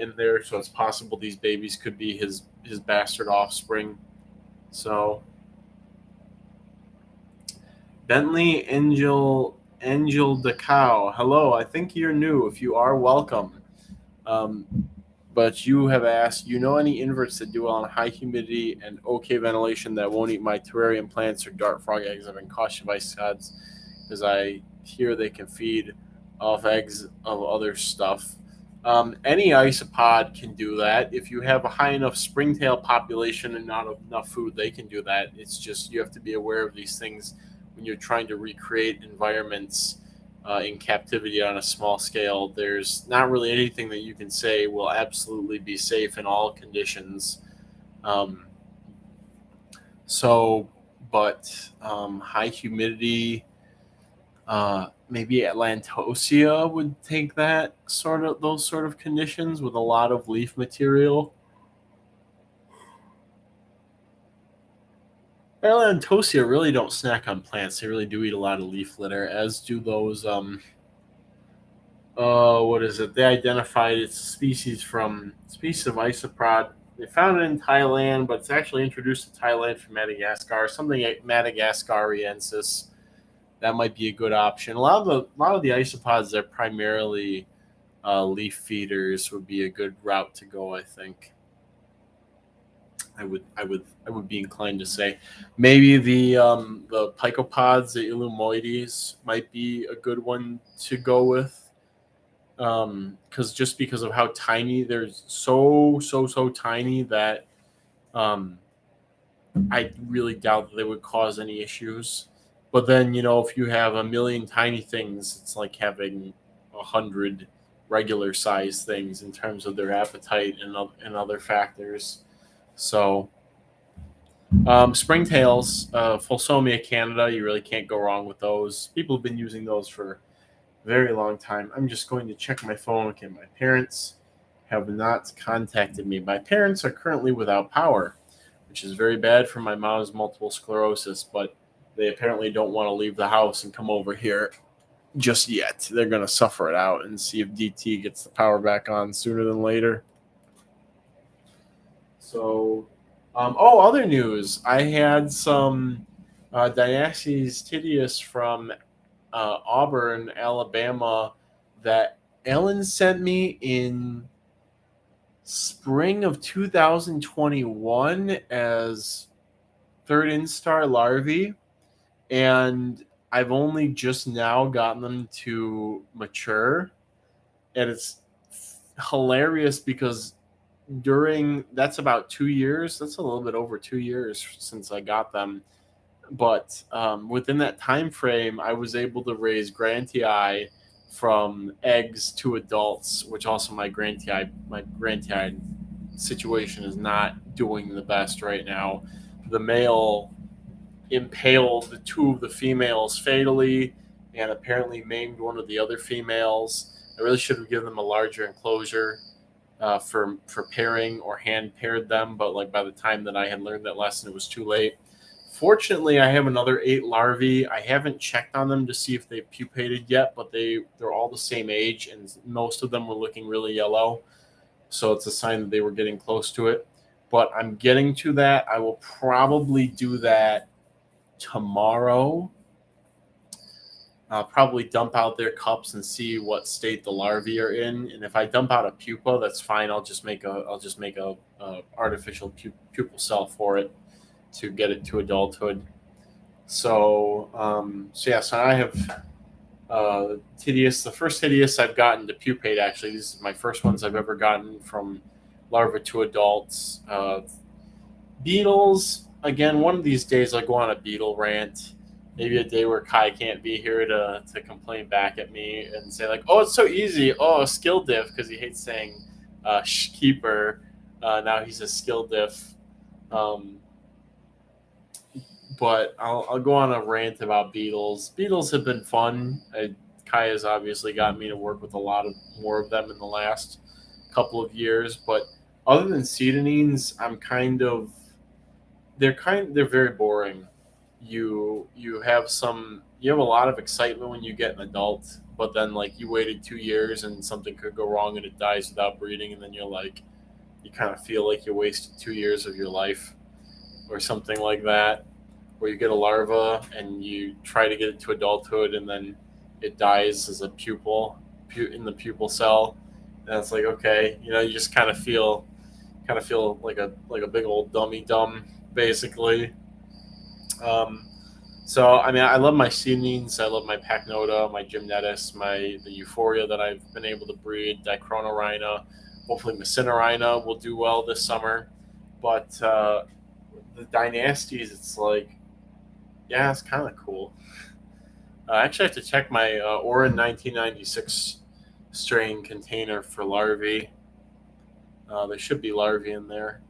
in there, so it's possible these babies could be his bastard offspring. So Bentley Angel DeCow, hello. I think you're new. If you are, welcome. Um, but you have asked, any inverts that do well in high humidity and okay ventilation that won't eat my terrarium plants or dart frog eggs? I've been cautious of ice gods because I hear they can feed off eggs of other stuff. Any isopod can do that. If you have a high enough springtail population and not enough food, they can do that. It's just you have to be aware of these things when you're trying to recreate environments in captivity on a small scale. There's not really anything that you can say will absolutely be safe in all conditions. Um, but high humidity, maybe Atlantosia would take those sort of conditions with a lot of leaf material. Atlantosia really don't snack on plants. They really do eat a lot of leaf litter, as do those what is it? They identified its species of isoprod. They found it in Thailand, but it's actually introduced to Thailand from Madagascar. Something like Madagascariensis. That might be a good option. A lot of the isopods that are primarily leaf feeders would be a good route to go. I think. I would be inclined to say maybe the picopods, the Illumoides, might be a good one to go with. Because of how tiny they're so tiny that um, I really doubt that they would cause any issues. But then if you have a million tiny things, it's like having 100 regular size things in terms of their appetite and other factors. So springtails, Fulsomia Canada, you really can't go wrong with those. People have been using those for very long time. I'm just going to check my phone. Okay, my parents have not contacted me. My parents are currently without power, which is very bad for my mom's multiple sclerosis, but they apparently don't want to leave the house and come over here just yet. They're going to suffer it out and see if DT gets the power back on sooner than later. So, other news. I had some Diaxes titius from Auburn, Alabama, that Ellen sent me in spring of 2021 as third instar larvae, and I've only just now gotten them to mature, and it's hilarious because that's about 2 years. That's a little bit over 2 years since I got them. But within that time frame, I was able to raise Grantii from eggs to adults, which also my Grantii situation is not doing the best right now. The male impaled two of the females fatally and apparently maimed one of the other females. I really should have given them a larger enclosure for pairing or hand paired them, but like by the time that I had learned that lesson, it was too late. Fortunately, I have another 8 larvae. I haven't checked on them to see if they've pupated yet, but they're all the same age, and most of them were looking really yellow. So it's a sign that they were getting close to it. But I'm getting to that. I will probably do that tomorrow. I'll probably dump out their cups and see what state the larvae are in. And if I dump out a pupa, that's fine. I'll just make a artificial pupal cell for it to get it to adulthood. So so I have Tidius. The first Tidius I've gotten to pupate, actually. These are my first ones I've ever gotten from larva to adults. Beetles, again, one of these days I'll go on a beetle rant. Maybe a day where Kai can't be here to complain back at me and say like, oh, it's so easy. Oh, skill diff, because he hates saying keeper. Now he's a skill diff. But I'll go on a rant about beetles. Beetles have been fun. Kai has obviously gotten me to work with a lot more of them in the last couple of years. But other than Cedanines, they're very boring. You have a lot of excitement when you get an adult, but then like you waited 2 years and something could go wrong and it dies without breeding, and then you kind of feel like you wasted 2 years of your life or something like that. Where you get a larva and you try to get it to adulthood and then it dies as a pupil in the pupal cell, and it's like, okay, you just kind of feel like a big old dummy basically. So I mean, I love my Cedanines, I love my Pachnota, my Gymnetus, the Euphoria that I've been able to breed, Dichronorhina. Hopefully Messinarhina will do well this summer. But the Dynasties, it's like, yeah, it's kind of cool. I actually have to check my Orin 1996 strain container for larvae. There should be larvae in there.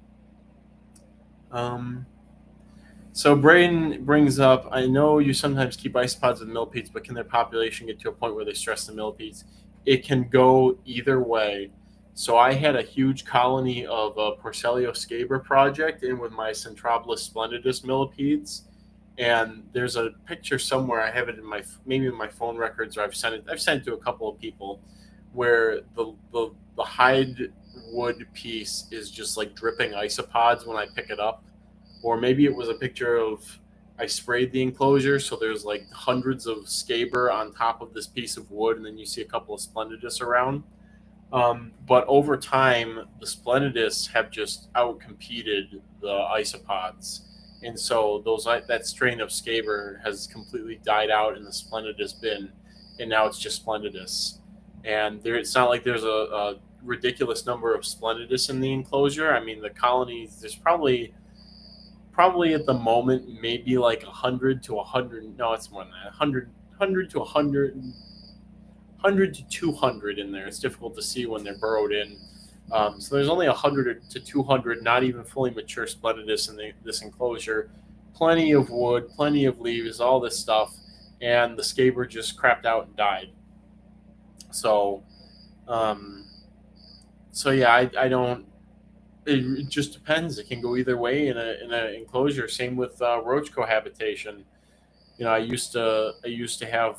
So Braden brings up, I know you sometimes keep isopods with millipedes, but can their population get to a point where they stress the millipedes? It can go either way. So I had a huge colony of a Porcellio scaber project in with my Centrobolus splendidus millipedes. And there's a picture somewhere, I have it maybe in my phone records, or I've sent it to a couple of people, where the hide wood piece is just like dripping isopods when I pick it up. Or maybe it was a picture of I sprayed the enclosure, so there's like hundreds of scaber on top of this piece of wood, and then you see a couple of splendidus around. But over time, the splendidus have just outcompeted the isopods. And so that strain of scaber has completely died out in the splendidus bin, and now it's just splendidus. And it's not like there's a ridiculous number of splendidus in the enclosure. I mean, the colonies, there's probably at the moment maybe like 100 to 100. No, it's more than that. 100 to 100 to 200 in there. It's difficult to see when they're burrowed in. So there's only 100 to 200 not even fully mature splendidus in this enclosure. Plenty of wood, plenty of leaves, all this stuff, and the scaber just crapped out and died. So, yeah, I don't. It just depends. It can go either way in an enclosure. Same with roach cohabitation. I used to have,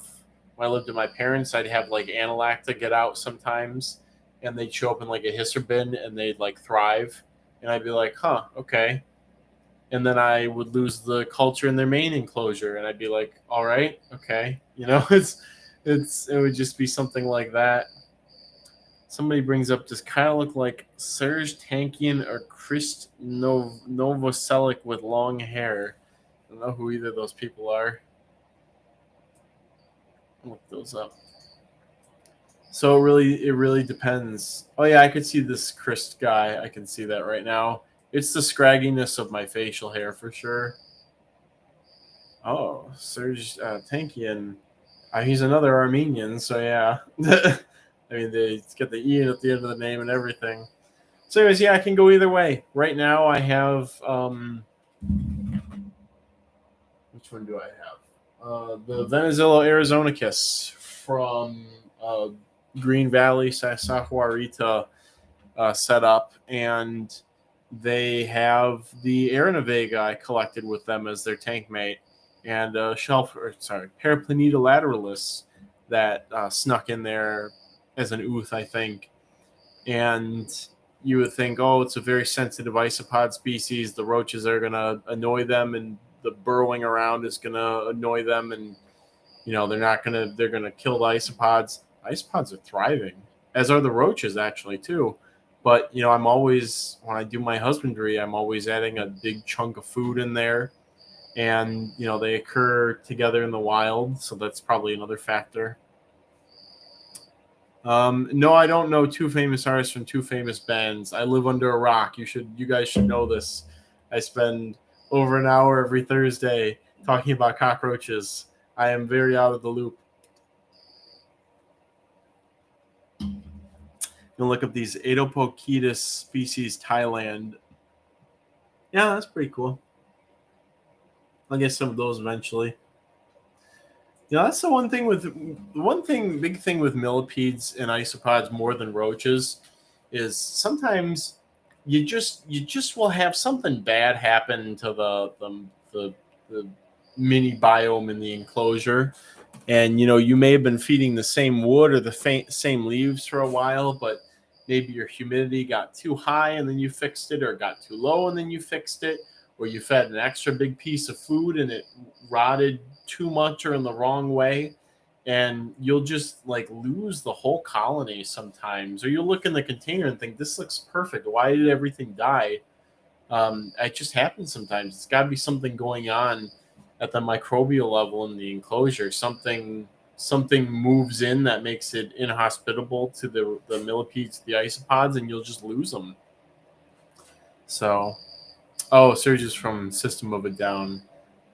when I lived with my parents, I'd have like Analacta get out sometimes, and they'd show up in like a hisser bin and they'd like thrive, and I'd be like, huh, okay. And then I would lose the culture in their main enclosure, and I'd be like, all right, okay. It would just be something like that. Somebody brings up, does Kyle look like Serge Tankian or Chris Novoselic with long hair? I don't know who either of those people are. I'll look those up. So it really depends. Oh yeah, I could see this Chris guy. I can see that right now. It's the scragginess of my facial hair for sure. Oh, Serge Tankian. He's another Armenian, so yeah. I mean, they get the E at the end of the name and everything. So, anyways, yeah, I can go either way. Right now, I have which one do I have? The Venezuela Arizonicus from uh, Green Valley, Sahuarita set up, and they have the Aranavega I collected with them as their tank mate, and Paraplaneta lateralis that snuck in there as an ooth, I think. And you would think, oh, it's a very sensitive isopod species. The roaches are going to annoy them, and the burrowing around is going to annoy them, and they're going to kill the isopods. Isopods are thriving, as are the roaches actually too. But I'm always, when I do my husbandry, I'm always adding a big chunk of food in there, and they occur together in the wild, so that's probably another factor. No, I don't know two famous artists from two famous bands. I live under a rock. You guys should know this. I spend over an hour every Thursday talking about cockroaches. I am very out of the loop. You'll look up these Aedopocetus species, Thailand. Yeah, that's pretty cool. I'll get some of those eventually. That's the big thing with millipedes and isopods more than roaches is sometimes you just will have something bad happen to the mini biome in the enclosure, and you may have been feeding the same wood or the same leaves for a while, but maybe your humidity got too high and then you fixed it, or it got too low and then you fixed it, or you fed an extra big piece of food and it rotted too much or in the wrong way, and you'll just like lose the whole colony sometimes. Or you'll look in the container and think, this looks perfect, why did everything die? It just happens sometimes. It's got to be something going on at the microbial level in the enclosure. Something moves in that makes it inhospitable to the millipedes, the isopods, and you'll just lose them. So, Serge is from System of a Down,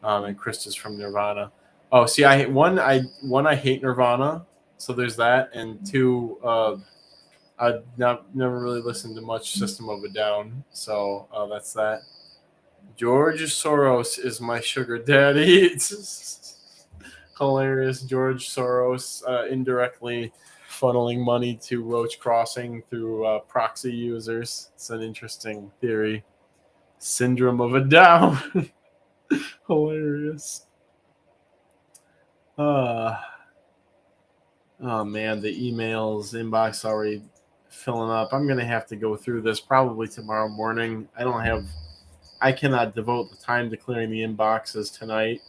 and Krista's from Nirvana. Oh, see, I hate Nirvana, so there's that, and two, I've never really listened to much System of a Down, so that's that. George Soros is my sugar daddy. It's hilarious. George Soros indirectly funneling money to Roach Crossing through proxy users. It's an interesting theory. Syndrome of a Down. Hilarious. Oh man, the emails inbox already filling up. I'm gonna have to go through this probably tomorrow morning. I cannot devote the time to clearing the inboxes tonight,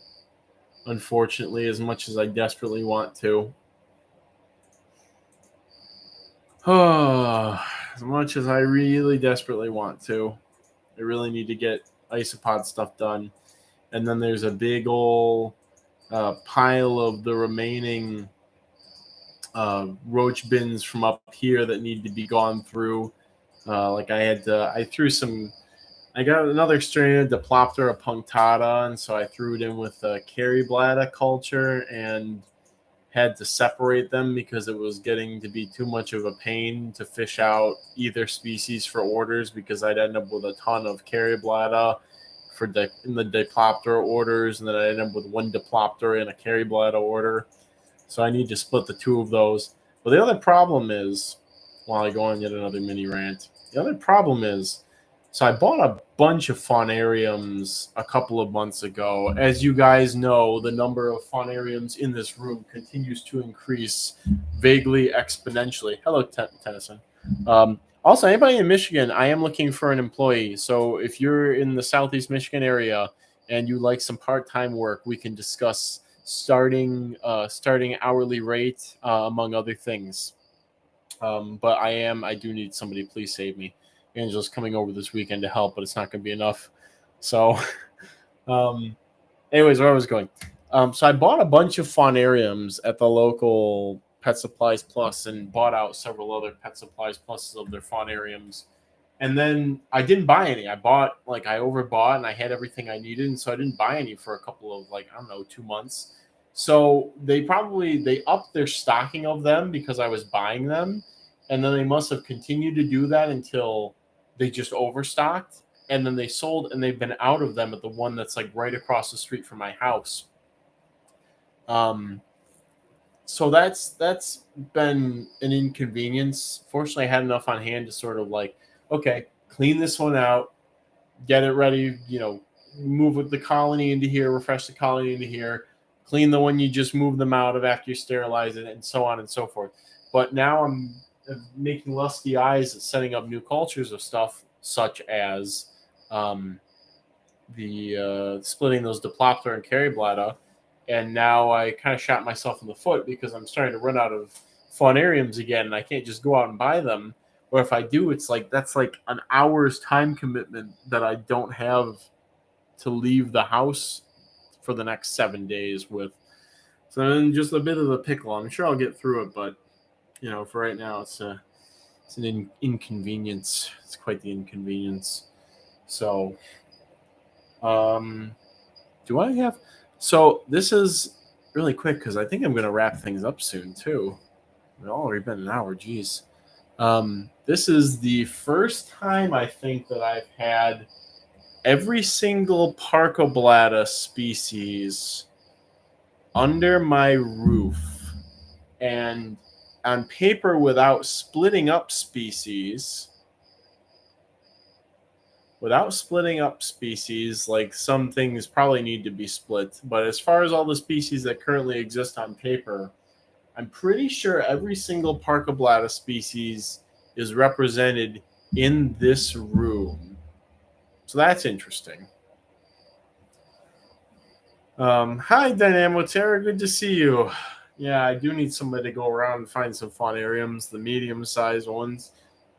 unfortunately, as much as I desperately want to. Oh, as much as I really desperately want to. I really need to get isopod stuff done. And then there's a big old pile of the remaining roach bins from up here that need to be gone through. I got another strain of Diploptera punctata, and so I threw it in with Cariblatta culture and had to separate them because it was getting to be too much of a pain to fish out either species for orders, because I'd end up with a ton of Cariblatta in the Diploptera orders, and then I'd end up with one Diploptera in a Cariblatta order. So I need to split the two of those. But the other problem is, while I go on yet another mini rant, the other problem is, so I bought a bunch of faunariums a couple of months ago. As you guys know, the number of faunariums in this room continues to increase vaguely exponentially. Hello, Tennyson. Also, anybody in Michigan, I am looking for an employee. So if you're in the Southeast Michigan area and you like some part-time work, we can discuss starting hourly rate, among other things. But I do need somebody. Please save me. Angela's coming over this weekend to help, but it's not going to be enough. So, anyways, where I was going. So I bought a bunch of faunariums at the local Pet Supplies Plus and bought out several other Pet Supplies Pluses of their faunariums. And then I didn't buy any. I overbought and I had everything I needed. And so I didn't buy any for a couple of 2 months. So they upped their stocking of them because I was buying them. And then they must have continued to do that until they just overstocked. And then they sold, and they've been out of them at the one that's right across the street from my house. So that's been an inconvenience. Fortunately, I had enough on hand to sort of okay, clean this one out, get it ready, move with the colony into here, refresh the colony into here, clean the one you just moved them out of after you sterilize it, and so on and so forth. But now I'm making lusty eyes at setting up new cultures of stuff such as the splitting those Diplopter and Caryblata. And now I kind of shot myself in the foot because I'm starting to run out of faunariums again, and I can't just go out and buy them. Or if I do, it's that's an hour's time commitment that I don't have to leave the house for the next 7 days with. So I'm in just a bit of a pickle. I'm sure I'll get through it, but for right now, it's an inconvenience. It's quite the inconvenience. So, do I have? So this is really quick because I think I'm going to wrap things up soon too. It's already been an hour. Geez. This is the first time I think that I've had every single Parcoblata species under my roof, and on paper without splitting up species. Some things probably need to be split. But as far as all the species that currently exist on paper, I'm pretty sure every single Parcoblata species is represented in this room. So that's interesting. Hi, Dynamo Terra. Good to see you. Yeah, I do need somebody to go around and find some faunariums, the medium-sized ones.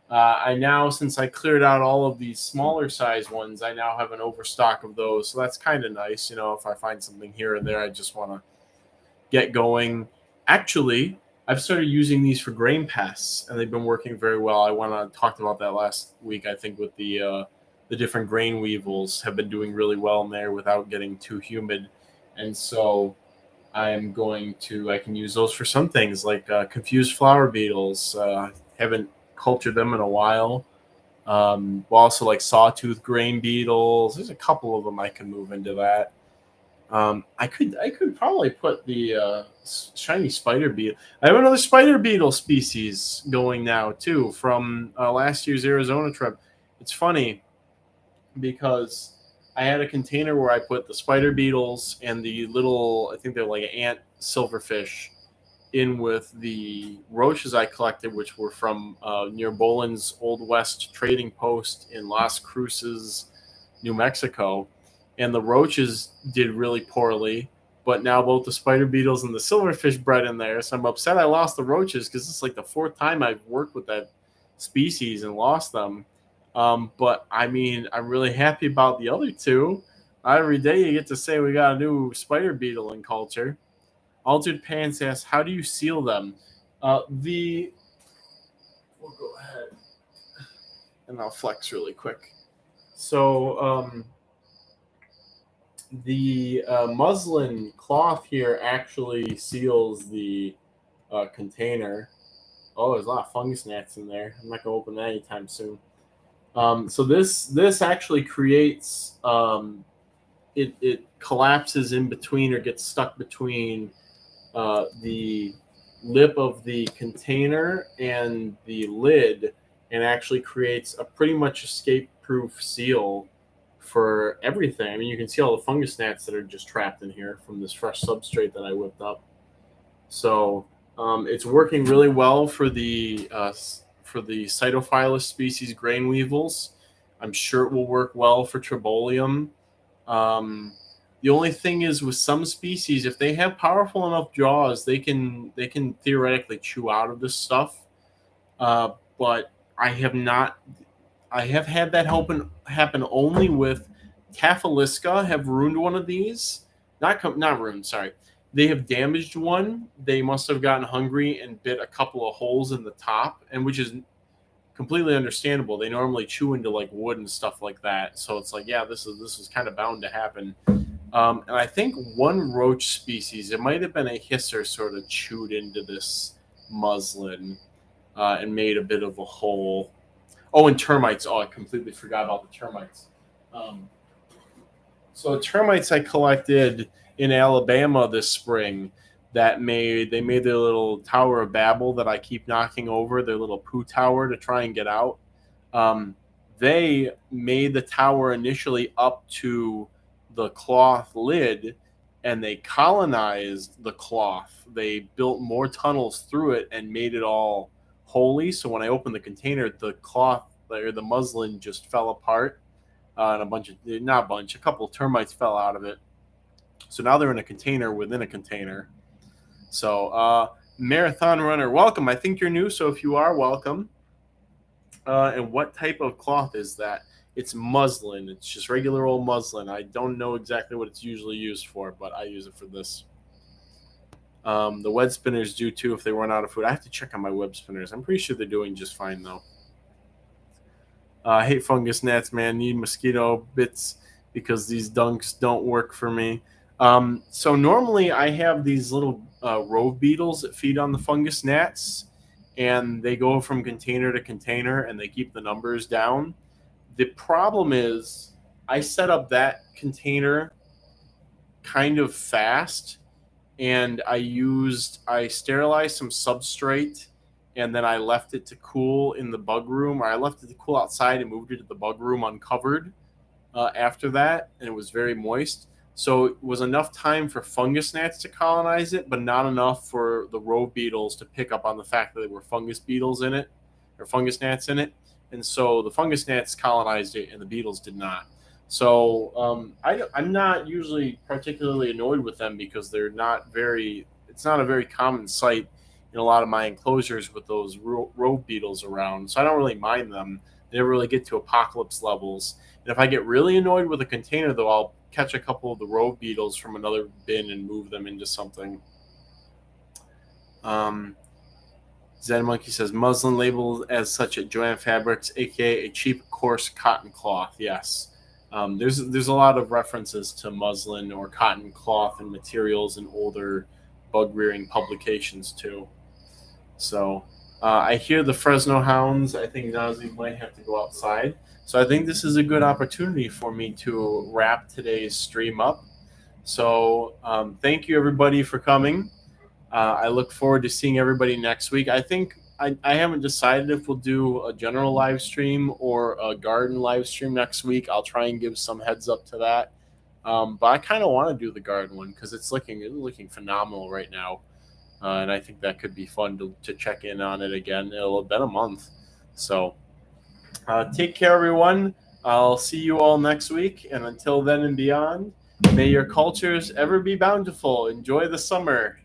I now, since I cleared out all of these smaller size ones, I now have an overstock of those. So that's kind of nice. If I find something here and there, I just want to get going. Actually, I've started using these for grain pests, and they've been working very well. I talked about that last week, I think, with the different grain weevils have been doing really well in there without getting too humid. And so I can use those for some things like confused flower beetles. Haven't cultured them in a while. Also like sawtooth grain beetles. There's a couple of them I can move into that. I could probably put the shiny spider beetle. I have another spider beetle species going now too from last year's Arizona trip. It's funny because I had a container where I put the spider beetles and the little, I think they're like ant silverfish, in with the roaches I collected, which were from near Bolin's Old West trading post in Las Cruces, New Mexico. And the roaches did really poorly, but now both the spider beetles and the silverfish bred in there. So I'm upset I lost the roaches because it's like the fourth time I've worked with that species and lost them. But I mean, I'm really happy about the other two. Every day you get to say we got a new spider beetle in culture. Altered Pants asks, how do you seal them? We'll go ahead and I'll flex really quick. So the muslin cloth here actually seals the container. Oh, there's a lot of fungus gnats in there. I'm not going to open that anytime soon. So this actually creates, it collapses in between or gets stuck between the lip of the container and the lid, and actually creates a pretty much escape-proof seal for everything. I mean, you can see all the fungus gnats that are just trapped in here from this fresh substrate that I whipped up. So it's working really well for the Cytophilus species grain weevils. I'm sure it will work well for Tribolium. The only thing is with some species, if they have powerful enough jaws, they can theoretically chew out of this stuff. But I have had that happen only with Taphiliska. Have ruined one of these. Not ruined, sorry. they have damaged one. They must have gotten hungry and bit a couple of holes in the top, and which is completely understandable. They normally chew into like wood and stuff like that. So it's like, yeah, this is kind of bound to happen. And I think one roach species, it might have been a hisser, sort of chewed into this muslin and made a bit of a hole. Oh, and termites. Oh, I completely forgot about the termites. So termites I collected in Alabama this spring they made their little Tower of Babel that I keep knocking over, their little poo tower to try and get out. They made the tower initially up to the cloth lid, and they colonized the cloth. They built more tunnels through it and made it all holy. So when I opened the container, the cloth or the muslin just fell apart, and a couple of termites fell out of it. So now they're in a container within a container. So Marathon Runner, welcome. I think you're new, so if you are, welcome. And what type of cloth is that? It's muslin. It's just regular old muslin. I don't know exactly what it's usually used for, but I use it for this. The web spinners do too if they run out of food. I have to check on my web spinners. I'm pretty sure they're doing just fine, though. I hate fungus gnats, man. Need mosquito bits because these dunks don't work for me. So normally I have these little rove beetles that feed on the fungus gnats, and they go from container to container, and they keep the numbers down. The problem is I set up that container kind of fast, and I sterilized some substrate, and then I left it to cool in the bug room, or I left it to cool outside and moved it to the bug room uncovered after that, and it was very moist. So it was enough time for fungus gnats to colonize it, but not enough for the rove beetles to pick up on the fact that there were fungus beetles in it, or fungus gnats in it. And so the fungus gnats colonized it, and the beetles did not. So I'm not usually particularly annoyed with them because it's not a very common sight in a lot of my enclosures with those rove beetles around. So I don't really mind them. They never really get to apocalypse levels. And if I get really annoyed with a container, though, I'll catch a couple of the rove beetles from another bin and move them into something. Zen Monkey says muslin labeled as such at Joann Fabrics, aka a cheap, coarse cotton cloth. Yes, there's a lot of references to muslin or cotton cloth and materials in older bug rearing publications too. So I hear the Fresno hounds. I think Nazi might have to go outside. So I think this is a good opportunity for me to wrap today's stream up. So thank you, everybody, for coming. I look forward to seeing everybody next week. I think I haven't decided if we'll do a general live stream or a garden live stream next week. I'll try and give some heads up to that. But I kind of want to do the garden one because it's looking phenomenal right now. And I think that could be fun to check in on it again. It'll have been a month. So take care, everyone. I'll see you all next week. And until then and beyond, may your cultures ever be bountiful. Enjoy the summer.